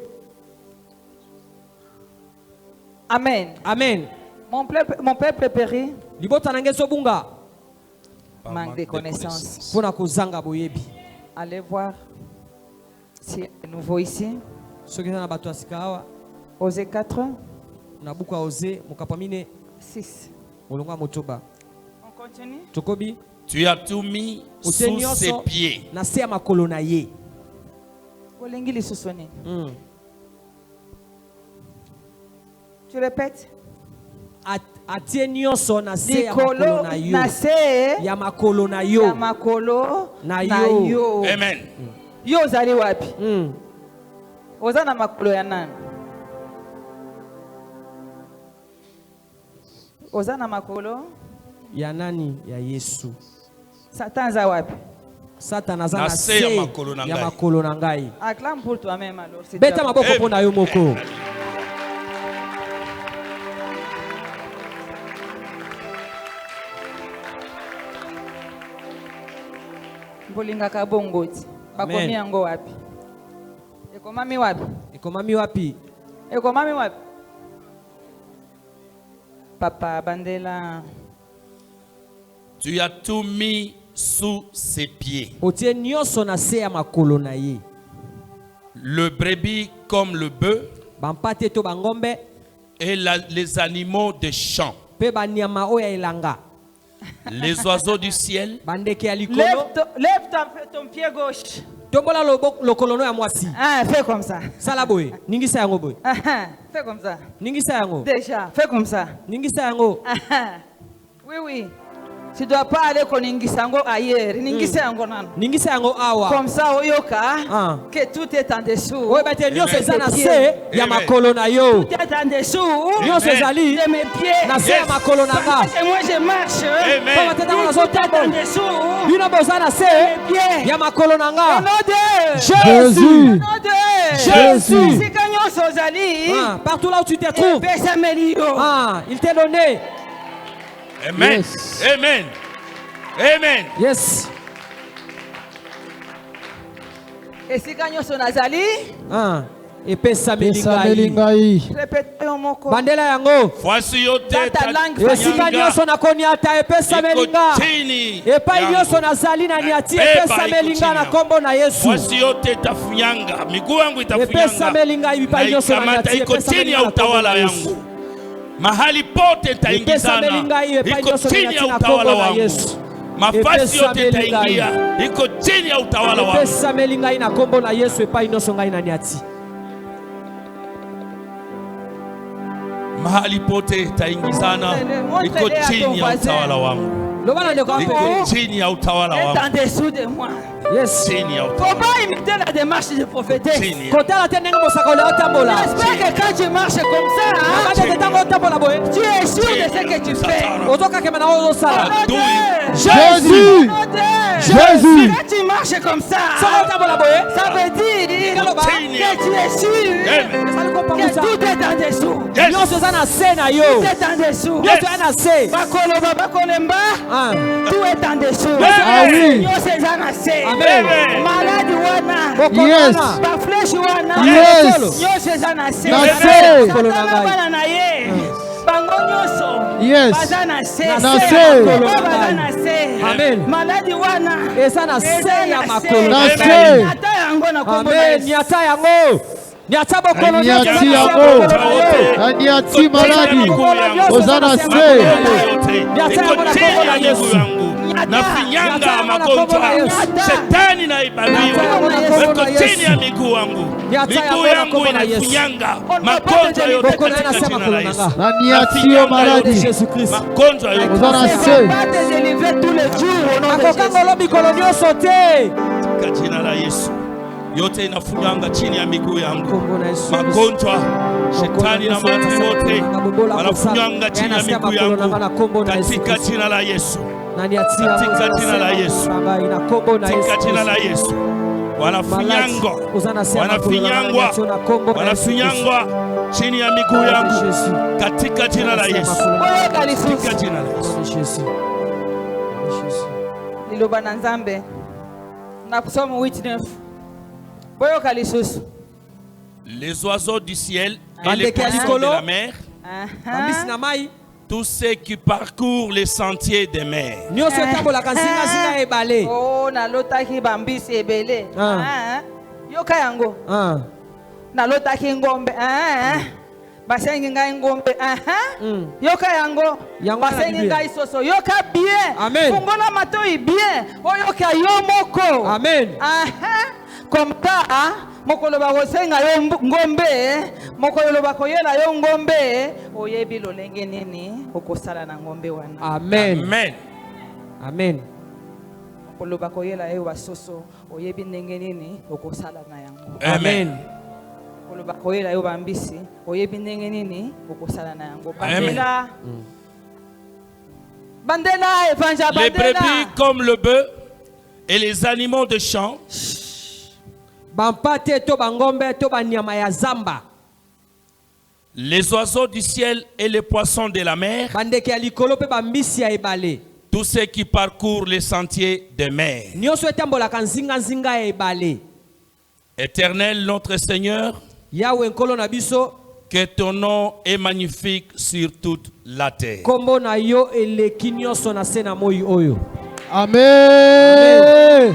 Amen. Amen. Mon peuple périt. Libota nange sobunga. par Manque de connaissance. Pona kozanga boyebi. Allez voir si est nouveau ici. Soki na bato asika awa Osée 4, na buka oze mokapamine 6. molonga motoba. On continue. Tokobi Tu as tout mis sous ses pieds. na se ya makolo na ye. Bolingi lisusoni. Tu répètes. Atie nyonso na se ya makolo Likolo na yo. na se Ya makolo na yo. ya makolo Na na yo. yo. Amen. Yo ozali wapi? Mm. Oza na makolo ya nani? Oza na makolo? Ya nani? Ya Yesu. Satan za wapi? Satan aza Na na se se ya makolo na ya ngai. makolo na ngai. Acclame pour toi-même alors. c'est Beta déjà- maboko mpo na yo moko. Bolingaka bongoti. Bakomi Amen. yango wapi? Ekomami wapi? Ekomami wapi? Ekomami wapi? Papa Bandela. Tu as tout mis sous ses pieds. Otie nyonso na se ya makolo na ye. Le brebis comme le bœuf Bampate to bangombe et les animaux des champs. pe banyama oyo ya elanga. Les oiseaux du ciel. Bandeke ya likolo. Lève ton pied gauche. Tombola lokolo no ya mwasi. Ah, fais comme ça. Sala boye. Ningisa yango boye. Ah, ah, fais comme ça. Ningisa yango. Déjà, fais comme ça. Ningisa yango. Ah, ah. Oui, oui. Tu ne dois pas aller koningisango ailleurs. Ningisango nan. Ningisa yango awa. Comme ça, oyoka, Ah. que tout est en dessous. Oyo bate nyonso Amen. eza na se ya Amen. makolo na yo. Tout est en dessous Nyonso ezali de mes pieds. na se ya makolo na nga. Parce que moi je marche. Amen. Pamba teta Tout na est en zotambola. dessous. Bino boza na se Mes pieds. ya makolo na Au nga. nom de Jésus. Au nom de Jésus. Si kanyo sozali. Ah, partout là où tu te trouves. Pesa melio. Ah, il t'est donné. Amen. Yes. Amen. Amen. Yes. esika nyonso nazali epesa Pesa melingai melingai. répétez moko bandela yango Voici yo te Tata langue esika nyonso nakoniata epesa melinga epai nyonso nazali na niati epesa melinga na kombo na Yesu. Voici yo te tafunyanga miguu yangu epesa itafunyanga melinga epai nyonso na naikamata niati iko epesa chini ya melinga na kombo utawala na Yesu. yangu mahali pote taingizana iko chini ya utawala wangu mafasi yote taingia iko chini ya utawala wangu epesa melinga na kombo na Yesu epai nyonso ngai na niati mahali pote taingizana iko chini ya utawala wangu lobana ndeko iko hapo chini ya utawala wangu en dessous de moi. yes chini ya utawala Comment imiter la démarche de prophétesse? chini kotala te ndenge mosakoli otambola J'espère que quand tu marches comme ça, abade te ntango otambola boye tu es sûr de ce que tu fais. ozokakema na oyo osala Jésus. Jésus. Quand tu marches comme ça, soko otambola boye ça veut dire que tu es sûr ezali que kopangusa tout est en dessous. nyonso eza na se na yo Tout est en dessous. nyonso eza na se Bakoloba bakolemba, tout est en dessous. Ah oui. Nyonso eza na se. amen Malade wana, Yes. ba flèche wana, Yes. nyonso eza na se. Na se. Satana bana na ye. Bango nyonso Yes. baza na se. Na se. Baza na se. Amen. Maladi wana eza na se ya makolo Na na se. ngai. ata yango na kombo na amen Yesu. niata yango niata bokolo nyonso eza Niati na se ya yango. makolo na yo. Aniati maladi. Ozana se. iko chini ya miguu yangu nafinyanga magonjwa shetani na ibadiwe iko chini ya miguu yangu miguu yangu inafinyanga magonjwa yote katika jina la Yesu Aniati maladi. Jésus Christ magonjwa yote Ozana Je se. vais pas te délivrer tous les jours au nom de Jésus. akokanga mikolo nyonso te katika jina la Yesu yote inafunyanga chini ya miguu yangu kombo na Yesu magonjwa shetani na maadui wote wanafunyanga chini ya miguu yangu katika jina la Yesu katika jina la Yesu katika jina la Yesu wanafinyangwa wanafinyangwa chini ya miguu yangu katika jina la Yesu katika jina la Yesu Liloba na Nzambe na Psaume 8:9. Boyoka lisusu. les oiseaux du ciel et les poissons de la mer bambisi na mai tous ceux qui parcourent les sentiers des mers nyonso etambolaka nzingazinga ebale Oh, nalotaki bambisi ebele. Yoka yango. Nalotaki ngombe. Basengi ngai ngombe. Yoka yango. Basengi ngai soso. Yoka bien. Amen. Fungola matoi bien. Oyoka yo moko. amen Comme ça, mokolo bakosenga yo ngombe, mokolo bakoyela yo ngombe, oyebi lolenge nini okosala na ngombe wana. amen amen amen Mokolo bakoyela yo basoso, oyebi ndenge nini okosala na yango. amen Mokolo bakoyela yo bambisi, oyebi ndenge nini okosala na yango. Amen. Bandela evangile les bandela. brebis comme le bœuf et les animaux de champ bampate to bangombe to banyama ya zamba les oiseaux du ciel et les poissons de la mer bandeke ya likolo pe bambisi ya ebale tous ceux qui parcourent les sentiers des mers nyonso etambolaka nzingazinga ya ebale Éternel notre Seigneur yawe nkolo na biso que ton nom est magnifique sur toute la terre kombo na yo eleki nyonso na se na moi oyo Amen.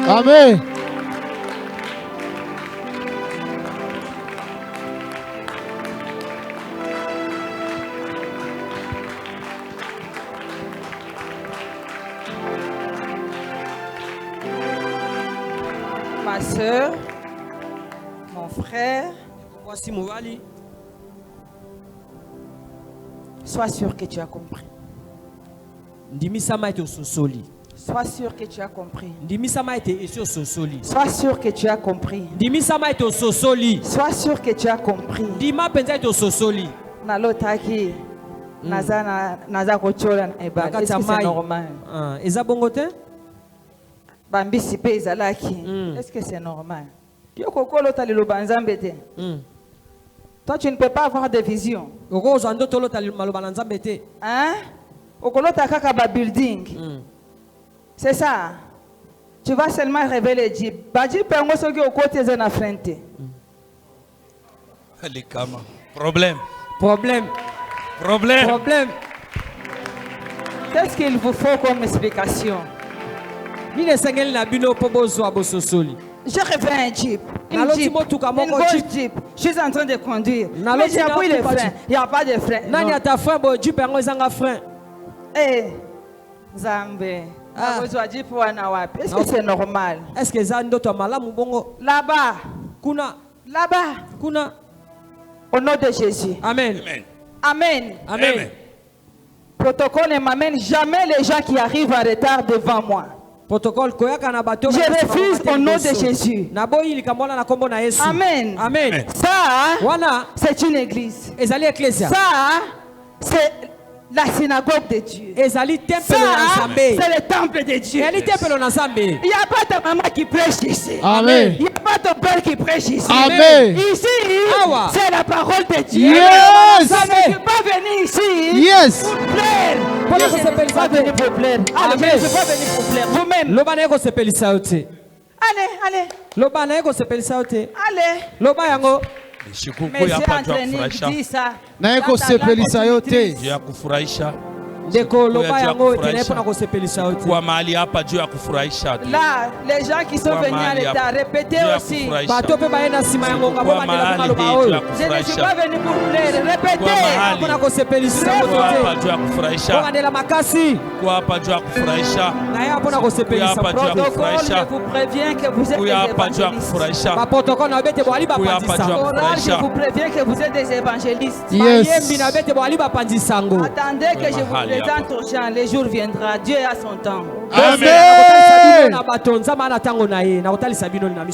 Amen. Ma soeur, mon frère, mwasi mobali sois sûr que tu as compris. ndimisama ete ososoli Sois sûr que tu as compris. ndimisama ete esi ososoli Sois sûr que tu as compris. ndimisama ete ososoli Sois sûr que tu as compris. ndima mpenza ete ososoli Nalotaki naza kochola na ebale. nakati Est-ce ya que c'est mai normal? eza bongo te Bambisi pe ezalaki. Est-ce que c'est normal? Yo kokolota liloba Nzambe te. Toi tu ne peux pas avoir de vision. okozwa ndoto olota maloba na nzambe te Hein? Okolota kaka ba building. C'est ça. Tu vas seulement révéler Jeep. Jeep est ce qui est au côté de la frente. Problème. Problème. Problème. Problème. Qu'est-ce qu'il vous faut comme explication? Je rêvais un Jeep. Une grosse Jeep. Je suis en train de conduire. Mais j'ai appris les freins. Il n'y a pas de frein. Eh, Zambé. Est-ce que c'est normal? Est-ce que c'est normal? Là-bas. Là-bas. Au nom de Jésus. Amen. Amen. Amen. Protocole ne m'amène jamais les gens qui arrivent en retard devant moi. Je refuse au nom de Jésus. Amen. Amen. Ça, c'est une église. Ça, c'est la synagogue de Dieu. Ça, c'est le temple de Dieu. Il n'y a pas ta maman qui prêche ici. Amen. Il n'y a pas ton père qui prêche ici. Amen. Ici, c'est la parole de Dieu. Yes. Ça ne peut pas venir ici. Yes. Pour plaire. Je ne peux pas venir pour plaire. Allez, je ne peux pas venir pour plaire. Vous-même. Allez. Allez. Mais c'est entraîné, dis ça. Naeko sepelisa yote. Là, les gens qui sont venus à l'état, répétez aussi. Je ne suis pas venu pour plaire, répétez. Protocole, je vous préviens que vous êtes des évangélistes. Oral, je vous préviens que vous êtes des évangélistes. Yes. Attendez que je vous présente aux gens. Les jours viendra. Dieu a son temps. Amen.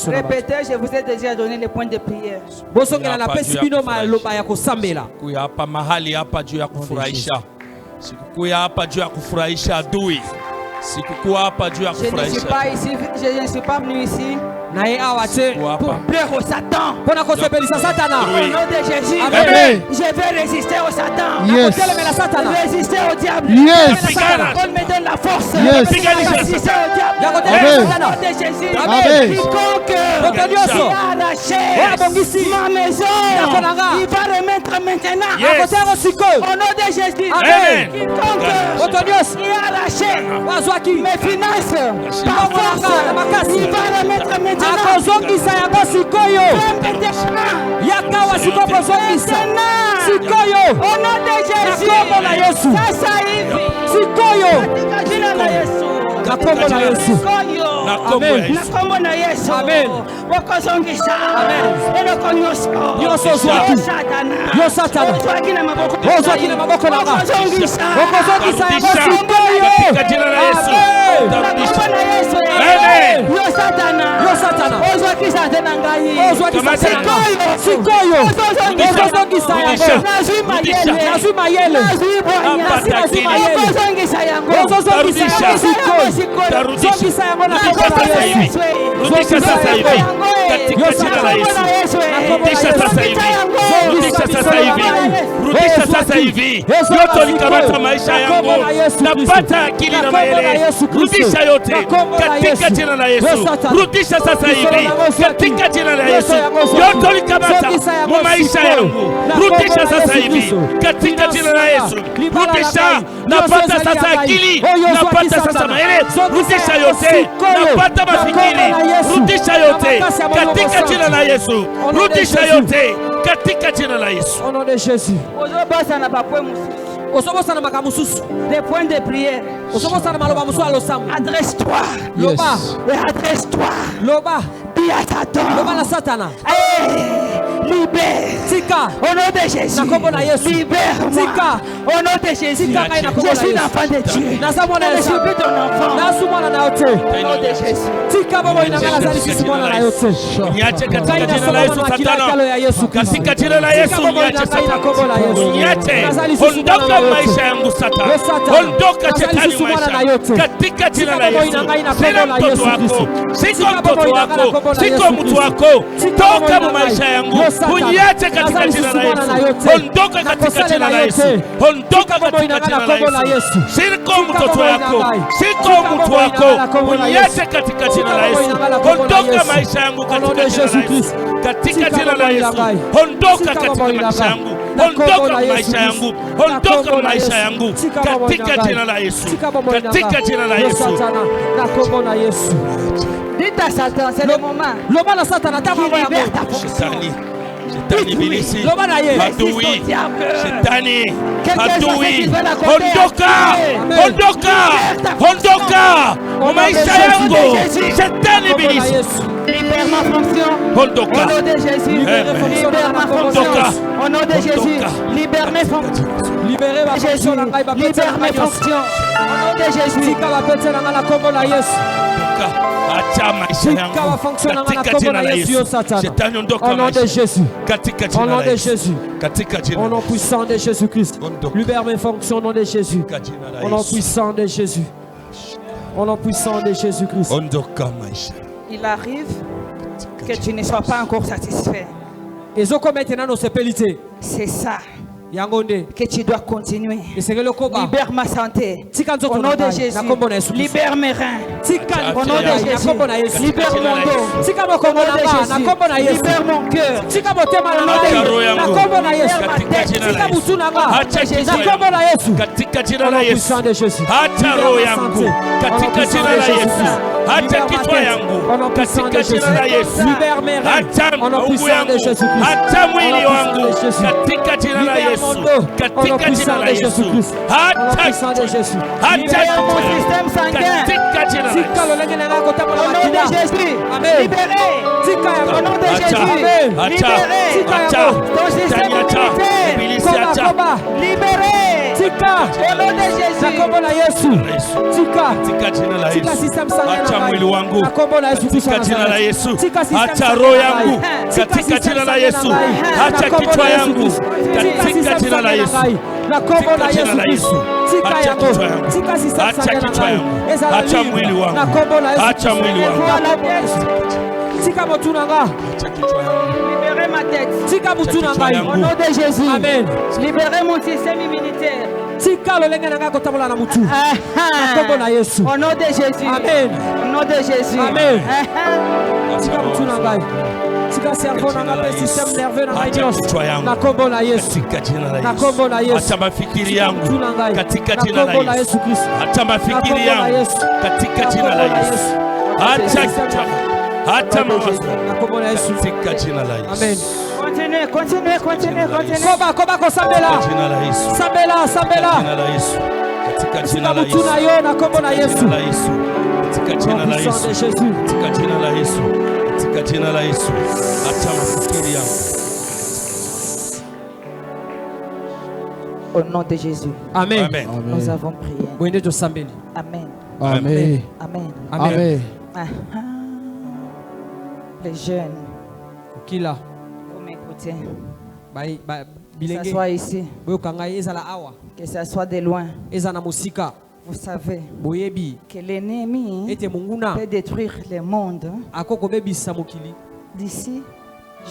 Répétez, je vous ai déjà donné les points de prière. Je ne suis pas venu ici pour plaire au Satan. Au nom de Jésus, Amen. Je vais résister au Satan. Yes. Résister au diable. Yes. On me donne la force. Yes. Résister au diable. Amen. Au nom de Jésus. Amen. Quiconque qui a arraché ma maison, il va remettre maintenant. Yes. Au nom de Jésus. Amen. Quiconque qui a arraché mes finances, par force, il va remettre maintenant. Au nom de Jésus. Sasa hivi. Jina la Yesu. Nakombo na Yesu. Amen. Wakozongisa. Amen. Eloko nyonso. Yo Satana. Ozwaki na maboko. Wakozongisa. Katika jina la Yesu. Nakombo na Yesu. Amen. Yo Satana. Ozwaki satana ngai. Sikoyo. Nazwi mayele. Wakozongisa yango. Rudisha sasa hivi katika jina la Yesu. Rudisha sasa hivi. Rudisha sasa hivi. Rudisha sasa hivi. Yote likamata maisha yangu. Napata akili na maele. Rudisha yote katika jina la Yesu. Rudisha sasa hivi katika jina la Yesu. Yote likamata maisha yangu. Rudisha sasa hivi katika jina la Yesu. Rudisha. Napata sasa akili. Napata sasa maele. Rudisha yote. Napata mafikiri. Rudisha yote katika jina la Yesu. Rudisha yote katika jina la Yesu. Au nom de Jésus. Des points de prière. Adresse-toi. Yes. Adresse-toi. Dis à Satan. Libère. Au nom de Jésus. Libère-moi. Au nom de Jésus. Je suis l'enfant de Dieu. Je ne suis plus ton enfant. Au nom de Jésus. Niache katika jina la Yesu Satana. Katika jina la Yesu niache Satana. Niache. Ondoka maisha yangu Satana. Ondoka shetani maisha. Katika jina la Yesu. Sina mtoto wako. Siko mtoto wako. Siko mtu wako. Toka mu maisha yangu. uniache katika jina la Yesu. Ondoka katika jina la Yesu. Ondoka katika jina la Yesu. Siko mtoto wako, siko mtu wako, uniache katika jina la Yesu. Ondoka maisha yangu katika jina la Yesu. Katika jina la Yesu. Ondoka katika maisha yangu. Ondoka maisha yangu. Ondoka maisha yangu katika jina la Yesu. Katika jina la Yesu. Dites à Satan, c'est le moment. Lobana Satan, libère ta fonction. Shetani ibilisi, adui, shetani, adui, ondoka, ondoka, ondoka, maisha yangu, shetani ibilisi. Libère ma fonction. Ondoka. Au nom de Jésus. Libère ma fonction. Au nom de Jésus. Libère mes fonctions. Libérez ma fonction. Libère mes fonctions. Au nom de Jésus. Acha maisha yangu katika jina la Yesu. Shetani ondoka au nom de Jésus. Katika jina la Yesu. Katika jina. Au nom puissant de Jésus-Christ. Libère mes fonctions au nom de Jésus. Au nom puissant de Jésus. Au nom puissant de Jésus-Christ. Ondoka maisha. Il arrive que tu ne sois pas encore satisfait. C'est ça que tu dois continuer. Libère ma santé. Au nom de Jésus. Libère mes reins. Au nom de Jésus. Libère mon dos. Au nom de Jésus. Libère mon cœur. Au nom de Jésus. Katika jina la Yesu. Acha roho yangu. Katika jina la Yesu. Acha kichwa yangu. Katika jina la Yesu. Acha mguu yangu. Acha mwili wangu. Katika jina la Yesu. Katika jina la Yesu. Acha mon système sanguin. katika jina la Yesu. Au nom de Jésus. Libéré. Au nom de Jésus. Libéré. Ton système immunitaire. Libéré. Au nom de Jésus. Katika jina la Yesu. Acha mwili wangu. Katika jina la Yesu. Acha roho yangu. Katika jina la Yesu. Acha kichwa yangu. Katika jina la Yesu. Katika jina la Yesu. Acha kichwa yangu. Acha kichwa yangu. Acha mwili wangu. Acha mwili wangu. Acha kichwa yangu. Libérez ma tête. Au nom de Jésus. Amen. Libérez mon système immunitaire. Au nom de Jésus. Amen. Au nom de Jésus. Amen. Tika cerveau na ngape system nerveux na ngaios na kombo na Yesu. Na kombo na Yesu. Acha mafikiri yangu katika jina la Yesu. Acha mafikiri yangu katika jina la Yesu. Acha mawazo na kombo na Yesu katika jina la Yesu. Amen. Continuez. Koba ko sambela. Jina la Yesu. Sambela. Jina la Yesu. Katika jina la Yesu. Tuna yo na kombo na Yesu. Katika jina la Yesu. Katika jina la Yesu. Katika jina la Yesu. Acha mafikiri yangu. Au nom de Jésus. Amen. Amen. Nous avons prié. Bwende to sambeli. Amen. Amen. Amen. Amen. Les jeunes, Kila. vous m'écoutez. Que ce Bilenge. soit ici, Que que ce soit de loin, ezana musika. vous savez Boyebi. que l'ennemi Ete munguna. peut détruire le monde Akoko bebi samokili. d'ici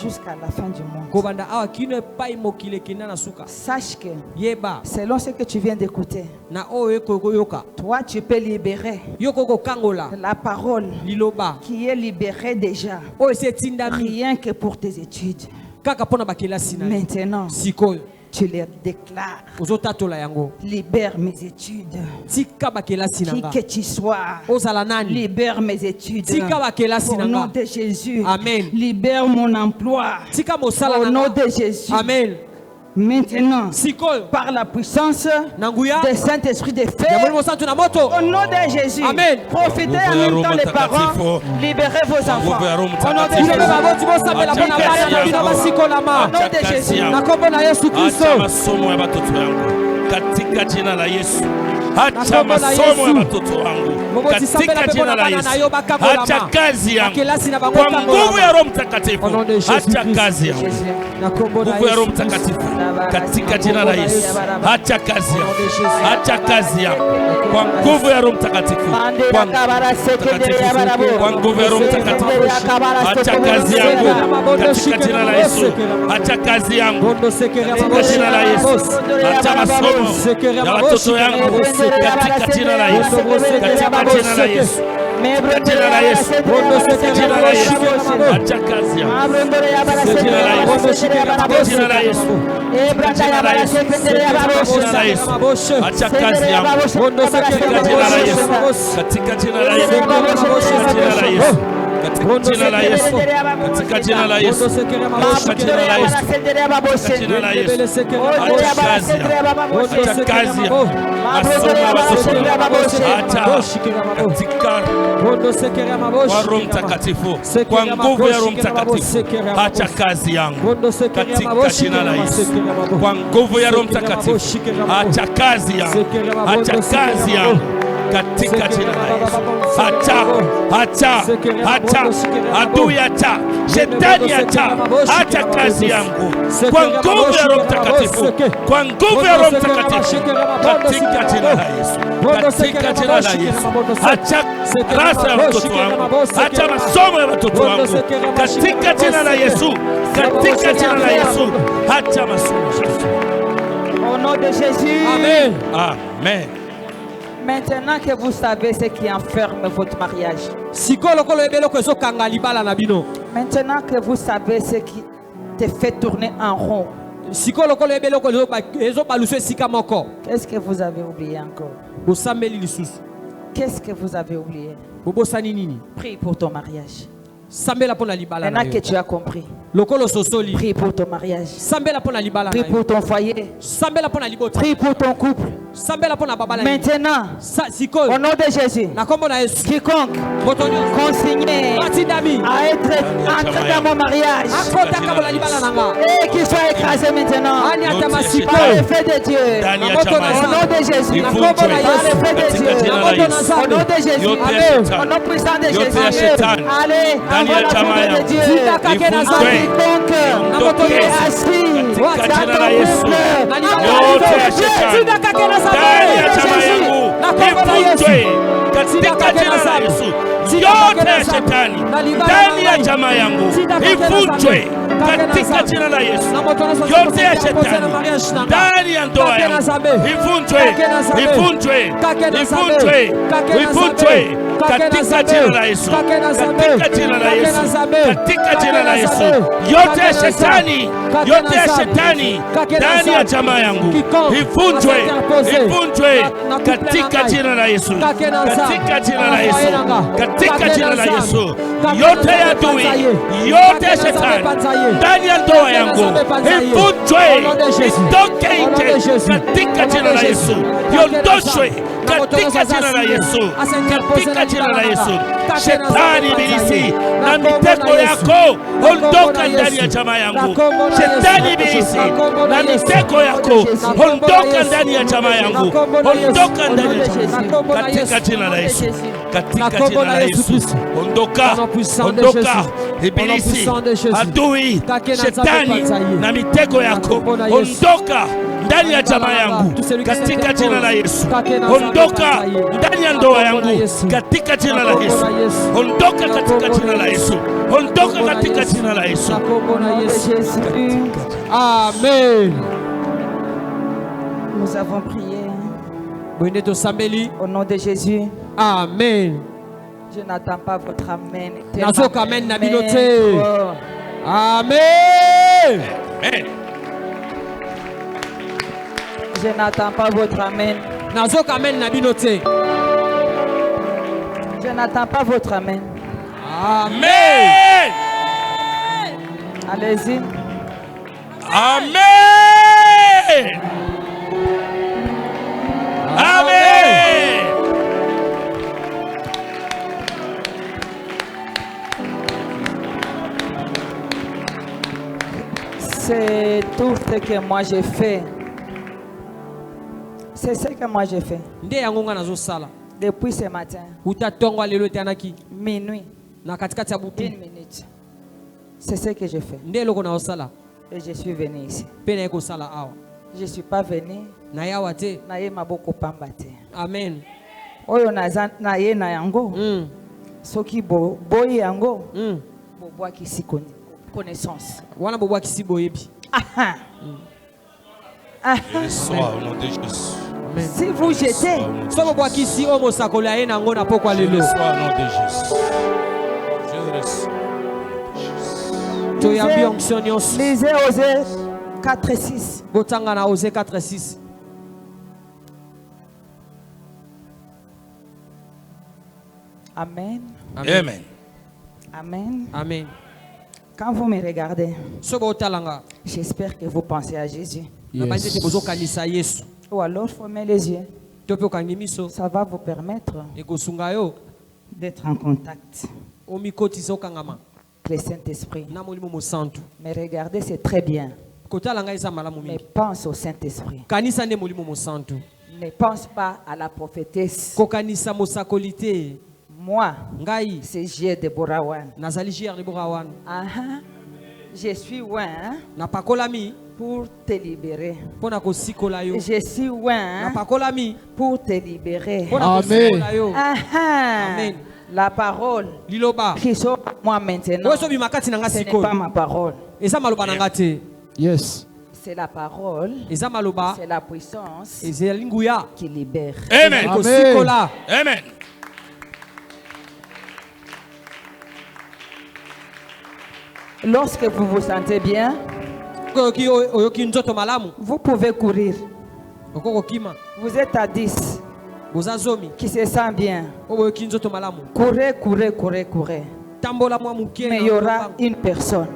jusqu'à la fin du monde. Kobanda awa kine pai mokile kinana suka. Sache que Yeba. selon ce que tu viens d'écouter, Na oe koko yoka. toi tu peux libérer Yoko kangola. la parole Liloba. qui est libérée déjà, Oe se tindami. rien que pour tes études. Kaka pona bakela sina. Maintenant, Sikoyo. tu les déclares. Ozotatola yango. Libère mes études. Tika bakela Qui sinanga. que tu sois, Ozala nani. libère mes études. Tika bakela Au nom sinanga. de Jésus. Amen. Libère mon emploi. Tika mosala Au nom nanga. de Jésus. Amen. Maintenant, Sikoyo. par la puissance Nanguya. du Saint-Esprit de Ya feu, mwalimu santu na moto. au nom de Jésus, Amen. profitez en même temps les parents, libérez vos enfants. Au nom de Bino Jésus. beba boti bosambela bona bana na bino basikolama. Au nom de Jésus. Na kombo na Yesu Kristo. Acha masomo ya watoto yangu katika jina la Yesu. Acha masomo ya watoto wangu katika jina la Yesu. Acha kazi yangu kwa nguvu ya Roho Mtakatifu. Acha kazi yangu nguvu ya Roho Mtakatifu katika jina la Yesu. Acha kazi yangu, acha kazi yangu kwa nguvu ya Roho Mtakatifu, kwa nguvu ya Roho Mtakatifu. Acha kazi yangu katika jina la Yesu. Acha kazi yangu katika jina la Yesu. Acha masomo ya watoto yangu katika jina la Yesu, katika jina la Yesu. Jina la Yesu, jina la Yesu, acha kazi yangu jina la Yesu, jina la Yesu, jina la Yesu, jina la Yesu, acha kazi yangu katika jina la Yesu, katika jina la Yesu, jina la Yesu. Katika jina la Yesu, katika jina la Yesu, katika jina la Yesu, katika jina la Yesu, acha kazi, acha kazi, masomo ya watoto, acha katika kwa Roho Mtakatifu, kwa nguvu ya Roho Mtakatifu, acha kazi yangu katika jina la Yesu, kwa nguvu ya Roho Mtakatifu, acha kazi yangu, acha kazi yangu katika jina la Yesu. Acha adui, acha shetani, acha kazi yangu kwa nguvu ya Roho Mtakatifu, kwa nguvu ya Roho Mtakatifu katika jina la Yesu, katika jina la Yesu. Acha rasa ya watoto wangu, acha masomo ya watoto wangu katika jina la Yesu, katika jina la Yesu. Acha masomo. Au nom de Jésus. Amen. Amen. Maintenant que vous savez ce qui enferme votre mariage. Maintenant que vous savez ce qui te fait tourner en rond. Qu'est-ce que vous avez oublié encore? Qu'est-ce que vous avez oublié? Prie pour ton mariage. Maintenant que tu as compris. Prie pour ton mariage. Prie pour ton foyer. Prie pour ton couple. Maintenant, au nom de Jésus, quiconque consigné à être entré dans mon mariage et qu'il soit écrasé maintenant par le feu de Dieu, au nom de Jésus, par le feu de Dieu, au nom de Jésus, au nom puissant de Jésus. Allez, envoie la foudre de Dieu. Quiconque est assis dans ton ndani ya chama yangu ivunjwe katika jina la Yesu. Yote ya shetani ndani ya chama yangu ivunjwe katika jina la Yesu. Yote ya shetani ndani ya ndoa yangu ivunjwe, ivunjwe, ivunjwe, ivunjwe katika jina la Yesu, katika jina la Yesu, katika jina la Yesu. Yote ya shetani, yote ya shetani ndani ya jamaa yangu ivunjwe, ivunjwe katika jina la Yesu, katika jina la Yesu, katika jina la Yesu. Yote ya adui, yote ya shetani ndani ya ndoa yangu ivunjwe, itoke nje katika jina la Yesu. Yondoshwe katika jina la Yesu, katika jina la Yesu. Shetani ibilisi na mitego yako ondoka ndani ya jamaa yangu. Shetani ibilisi na mitego yako ondoka ndani ya jamaa yangu, ondoka ndani ya jamaa, katika jina la Yesu, katika jina la Yesu. Ondoka, ondoka ibilisi, adui, shetani na mitego yako ondoka ndani ya jamaa yangu katika jina la Yesu. Ondoka ndani ya ndoa yangu katika jina la Yesu. Ondoka katika jina la Yesu. Ondoka katika jina la Yesu. Amen. Nous avons prié au nom de Jésus. Amen. Je n'attends pas votre amen. Amen. Amen. Je n'attends pas votre amen. Je n'attends pas votre amen. Amen. Allez-y. Amen. Amen. C'est tout ce que moi j'ai fait. C'est ce que moi j'ai fait. Depuis ce matin. Minuit. 1 minute. C'est ce que j'ai fait. Et je suis venu ici. Je ne suis pas venu. Amen. Oyo na ye na yango. Soki boyi yango. Boboa kisi connaissance. Wana boboa kisi boyebi. Sois au nom de Jésus. Si vous jetez, sobo boboa kisi omo sakola ye nango na pokwa lelo. Sois au nom de Jésus. Je reçois. Lisez Osée 4:6. Botanga na Osée 4:6. Amen. Amen. Amen. Amen. Quand vous me regardez, j'espère que vous pensez à Jésus. Yes. Ou alors fermez les yeux. Ça va vous permettre d'être en contact avec le Saint-Esprit. Mais regardez, c'est très bien. Mais pense au Saint-Esprit. Ne pense pas à la prophétesse. Moi, c'est J. de Borawan. Je suis loin pour te libérer. Je suis loin pour te libérer. Amen. Amen. La parole qui sort moi maintenant, ce n'est pas ma parole. Yes. C'est la parole, c'est la puissance qui libère. Amen. Amen. Amen. Lorsque vous vous sentez bien, vous pouvez courir. Vous êtes à 10 qui se sent bien. Courez, courez, courez, courez. Mais il y aura une personne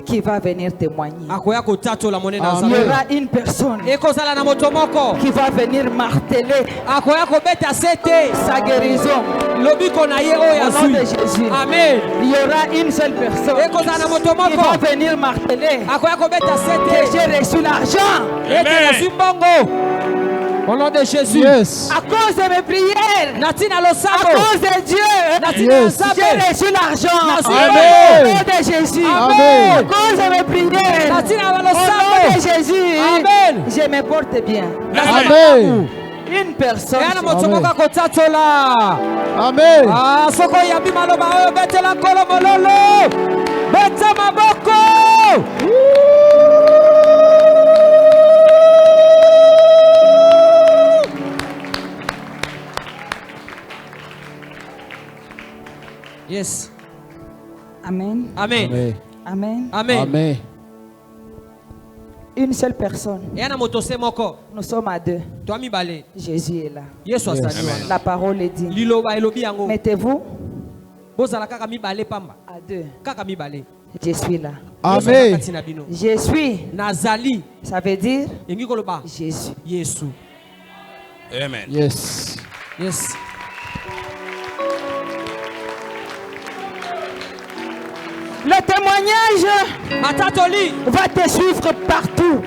qui va venir témoigner. Il y aura une personne qui va venir marteler sa guérison. Au nom de Jésus. Amen. Il y aura une seule personne qui va venir marteler que j'ai reçu l'argent. Au nom de Jésus. Yes. À cause de mes prières, à cause de Dieu, Yes. j'ai reçu l'argent. Amen. Au nom de Jésus. Amen. À cause de mes prières, au nom de Jésus, Amen. je me porte bien. Amen. Une personne. Amen. Yes. Amen. Amen. Amen. Amen. Amen. Une seule personne. Nous sommes à 2. Jésus est là. Yes. La parole est dit. Mettez-vous à 2. Je suis là. Amen. Je suis. Nazali. Ça veut dire Jésus. Yesu. Amen. Yes. Yes. Le témoignage va te suivre partout. Où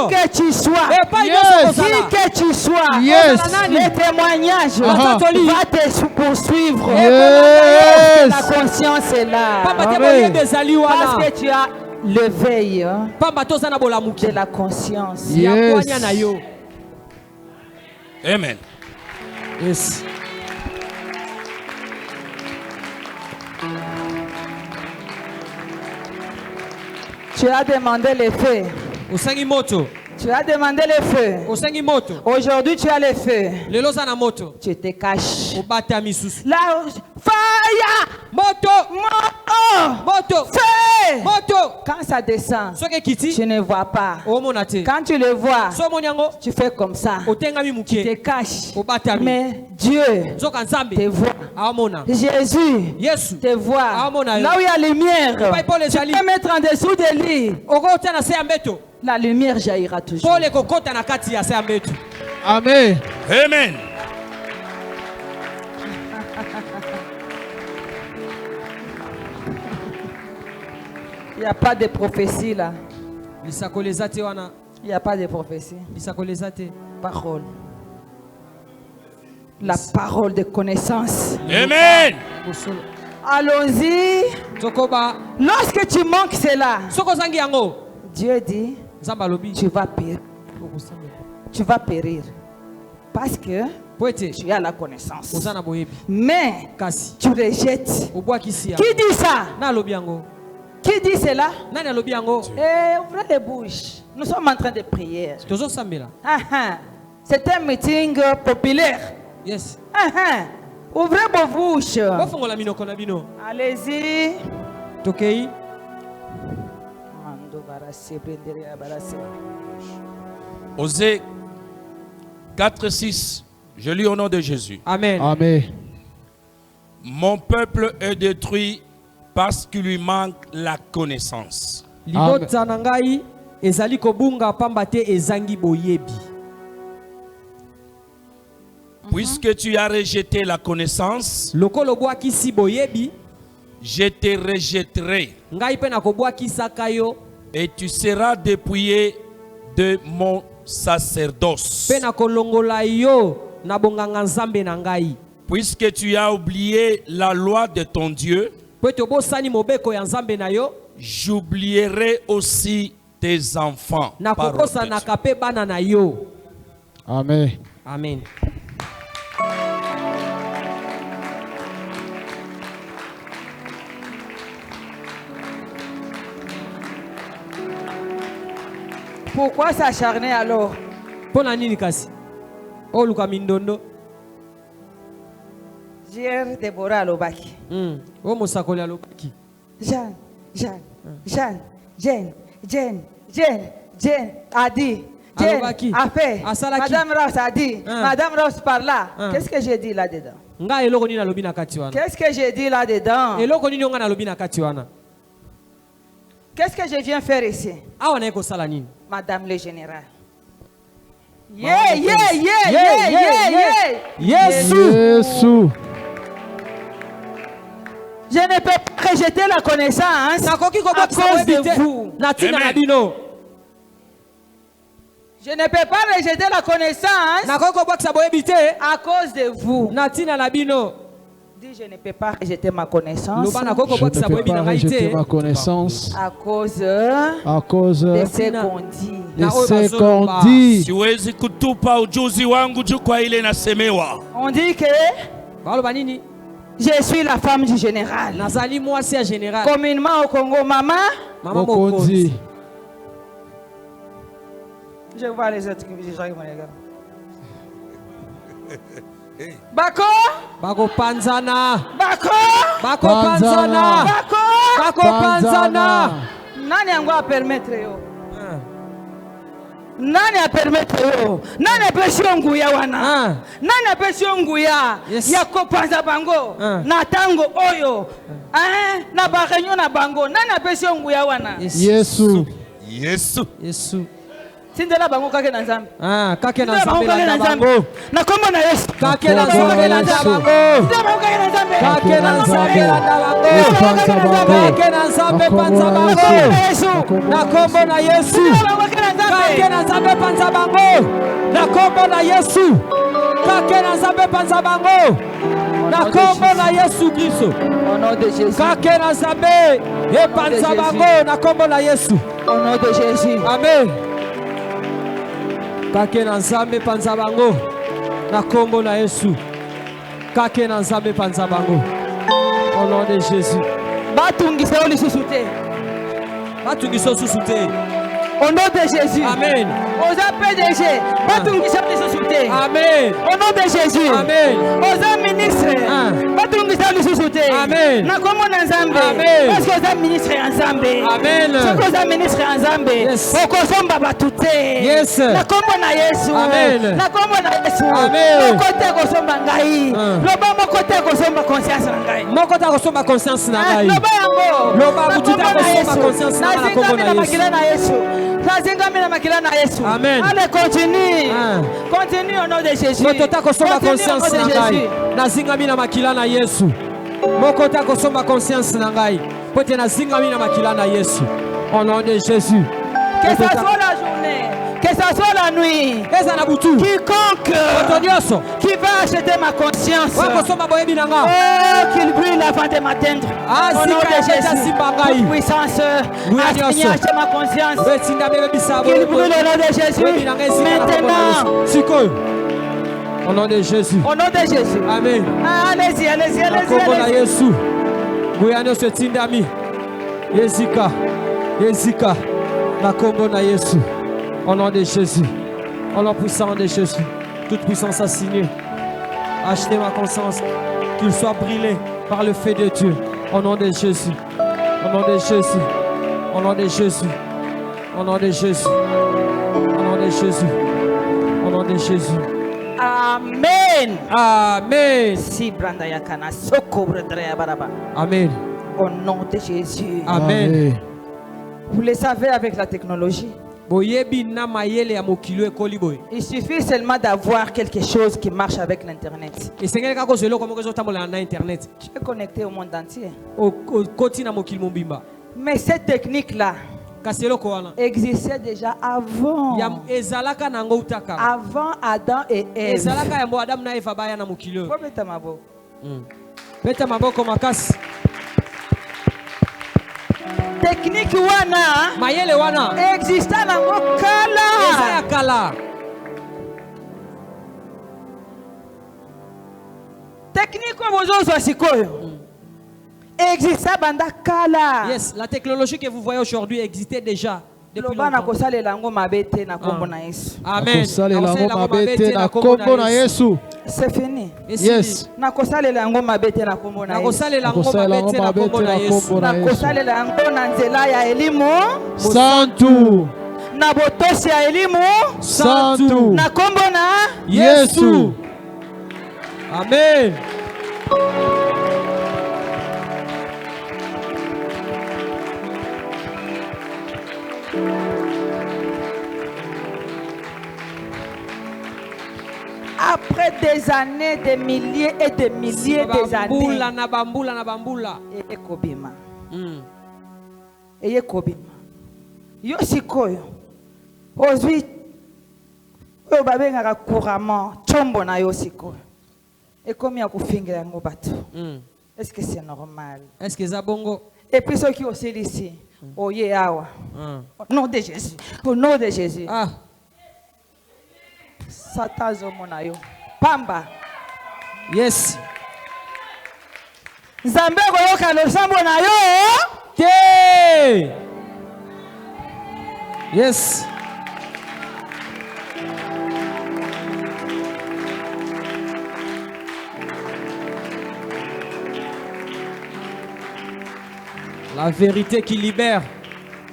que tu sois. Yes. Qui que tu sois. Yes. Le témoignage va te poursuivre. Yes. La conscience est là. Amen. Parce que tu as le veille de la conscience. Yes. Amen. Yes. Tu as demandé le feu. Tu as demandé le feu. Aujourd'hui, tu as le feu. Tu te caches. La fire. Moto. Feu. Quand ça descend, tu ne vois pas. Quand tu le vois, tu fais comme ça. Tu te caches. Mais Dieu te voit. Jésus te voit. Là où il y a la lumière, tu peux mettre en dessous de lui. La lumière jaillira toujours. Amen. Amen. Il n'y a pas de prophétie là. Il n'y a pas de prophétie. Parole. La parole de connaissance. Amen. Allons-y. Lorsque tu manques cela, Dieu dit, tu vas périr. Parce que tu as la connaissance. Mais tu rejettes. Qui dit ça? Qui dit cela? Ouvrez les bouches. Nous sommes en train de prier. C'est un meeting populaire. Yes. Ouvrez vos bouches. Allez-y. Tokei. Osée 4:6. Je lis au nom de Jésus. Amen. Amen. Mon peuple est détruit parce qu'il lui manque la connaissance. Libota nangai ezali kobunga pambate ezangi boyebi. Puisque tu as rejeté la connaissance, lokolo bwakisi boyebi, je te rejetterai. Ngai pe nakobwakisa kayo Et tu seras dépouillé de mon sacerdoce. pe nakolongola yo na bonganga nzambe na ngai. Puisque tu as oublié la loi de ton Dieu, Po to bosani mobeko ya nzambe na yo, j'oublierai aussi tes enfants. nakokosa nakape bana na yo. Amen. Amen. Pourquoi s'acharner alors? Pona nini kasi? O luka mindondo. Hier, Déborah alobaki. O mosakoli alobaki. Jeanne a dit. Jeanne a fait. Madame Ross a dit. Madame Ross par là. Qu'est-ce que j'ai dit là-dedans? Qu'est-ce que j'ai dit là-dedans? Qu'est-ce que je viens faire ici? Madame le général. Yeah. Jésus. Je ne peux pas rejeter la connaissance à cause de vous. Amen. Je ne peux pas rejeter la connaissance à cause de vous. Dis, je ne peux pas rejeter ma connaissance. Je ne peux pas rejeter ma connaissance à cause de ce qu'on dit. De ce qu'on dit. Siwezi kutupa ujuzi wangu juu kwa ile nasemewa. On dit que je suis la femme du général. Communément au Congo, maman. Mokonzi. Je vois les autres qui me disent, Bako. Bako panzana. Bako. Nani angwa permettre yo? Nani a permettre yo? Nani a pesi nguya wana? Nani a pesi nguya? Ya kopanza bango. Na tango oyo. Na barenyo na bango. Nani a pesi nguya wana? Yesu. Sindela bango kake na nzambe. Kake na nzambe na bango. Na kombo na Yesu. Kake na nzambe na bango. Kake na nzambe na bango. Kake na nzambe panza bango. Na kombo na Yesu. Kake na nzambe panza bango. Na kombo na Yesu. Kake na nzambe panza bango. Na kombo na Yesu Kristo. Au nom de Jésus. Kake na nzambe e panza bango na kombo na Yesu. Au nom de Jésus. Amen. Kake na nzambe panza bango na kombo na Yesu. Kake na nzambe panza bango. Au nom de Jésus. Batungisa oli susute. Batungisa susute. Au nom de Jésus. Amen. Oza PDG. Batungisa oli susute. Amen. Au nom de Jésus. Amen. Oza ministre. Batungisa oli susute. Amen. Na kombo na nzambe. Amen. Parce que oza ministre en nzambe. Amen. Parce que oza ministre en nzambe. Yes. Okosomba batute. Yes. Na kombo na Yesu. Amen. Na kombo na Yesu. Amen. Kote kosomba ngai. Loba mokote kosomba conscience na ngai. Mokota kosomba conscience na ngai. Loba yango. Loba bututa kosomba conscience na kombo na Yesu. Amen. Allez, continue. Continue au nom de Jésus. Mokota kosomba conscience na ngai. Nazingami na makila na Yesu. Mokota kosomba conscience na ngai. Pote nazingami na makila na Yesu. Au nom de Jésus. Que ça soit la journée, Que ça soit la nuit. Quiconque qui va acheter ma conscience. Oh, qu'il brûle avant de m'atteindre. Au nom de Jésus. Toute puissance. Achète ma conscience. Qu'il brûle au nom de Jésus. Maintenant. Au nom de Jésus. Au nom de Jésus. Amen. Allez-y. Guyano se tindami. Yezika. Na kombo na Yesu. Au nom de Jésus. Au nom puissant de Jésus. Toute puissance assignée. Achetez ma conscience. Qu'il soit brûlé par le feu de Dieu. Au nom de Jésus. Au nom de Jésus. Au nom de Jésus. Au nom de Jésus. Au nom de Jésus. Au nom de Jésus. Amen. Amen. Amen. Au nom de Jésus. Amen. Vous le savez avec la technologie. Il suffit seulement d'avoir quelque chose qui marche avec l'Internet. Tu es connecté au monde entier. Mais cette technique-là existait déjà avant. Avant Adam et Ève. Technique wana existe nango kala. Technique obozo sikoyo existe banda kala. Yes, la technologie que vous voyez aujourd'hui existait déjà depuis longtemps. Amen. C'est fini. Yes. Santu. Santu. Yesu. Amen. Après des années, des milliers et des milliers des années. Yo sikoyo. Ozwi. Oyo babengaka couramment chombo na yo sikoyo. Et comme il y a kufinga yango bato. Est-ce que c'est normal? Est-ce que c'est bongo? Et puis ceux qui aussi ici. Oye awa. Au nom de Jésus. Au nom de Jésus. Ah. Satan zomonayo. Pamba. Yes. Nzambe koyoka losambo na yo. Te. Yes. La vérité qui libère.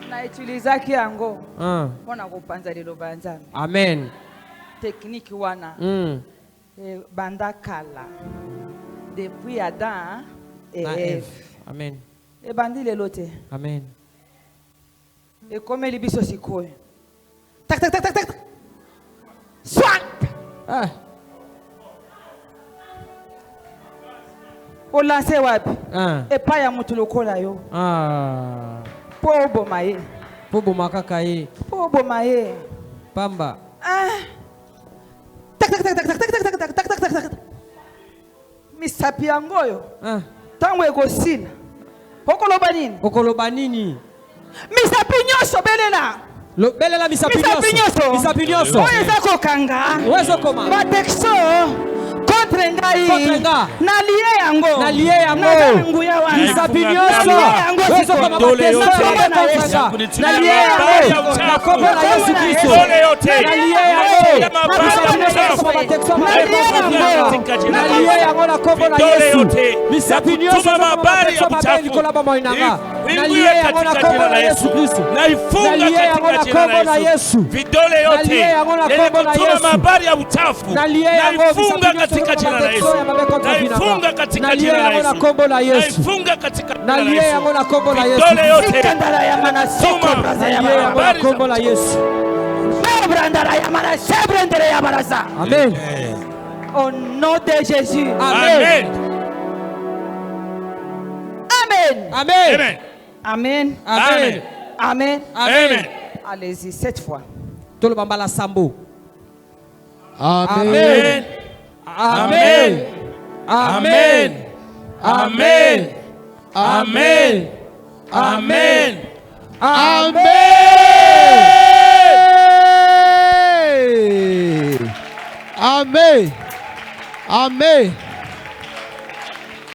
Na utilizaki yango. Pona kupanza liloba nzambe. Amen. Technique wana. Banda kala. Depuis Adam et Ève. Amen. Et bandi lelote. Amen. Et comme les biso sikoy. Tak tak tak tak tak. Swat. Ah. O lancer wapi? Et pas ya mutu lokola yo. Ah. Po bomaye. Po bomaka kaye. Po bomaye. Pamba. Ah. Tak tak tak tak tak tak tak tak tak tak tak. Misapi yangoyo. Tango ekosila. Okoloba nini? Okoloba nini? Misapi nyonso belela. Belela misapi nyonso. Misapi nyonso. Oyo ezako kanga. Wezo koma. Batexo. Contre ngai. Na lié yango. Na lié yango. Misapi nyonso. Wezo koma batexo. Na lié yango. Na kombo na Yesu Kristo. Na lié yango. Na lié yango na kombo na Yesu. Misapi nyonso batexo babeli kolaba moinanga. Na lié yango na kombo na Yesu Kristo. Na lié yango na kombo na Yesu. Vidole yote. Yenye mabari ya uchafu. Na lié yango katika jina la Yesu. Naifunga katika jina la Yesu. Naifunga katika jina la Yesu. Na kombo la Yesu. Vidole yote. Na kombo la Yesu. Amen. Au nom de Jésus. Amen. Amen. Amen. Amen. Amen. Amen. Amen. Allez-y, cette fois. Tolobambala sambo. Amen. Amen. Amen. Amen. Amen. Amen. Amen. Amen. Amen.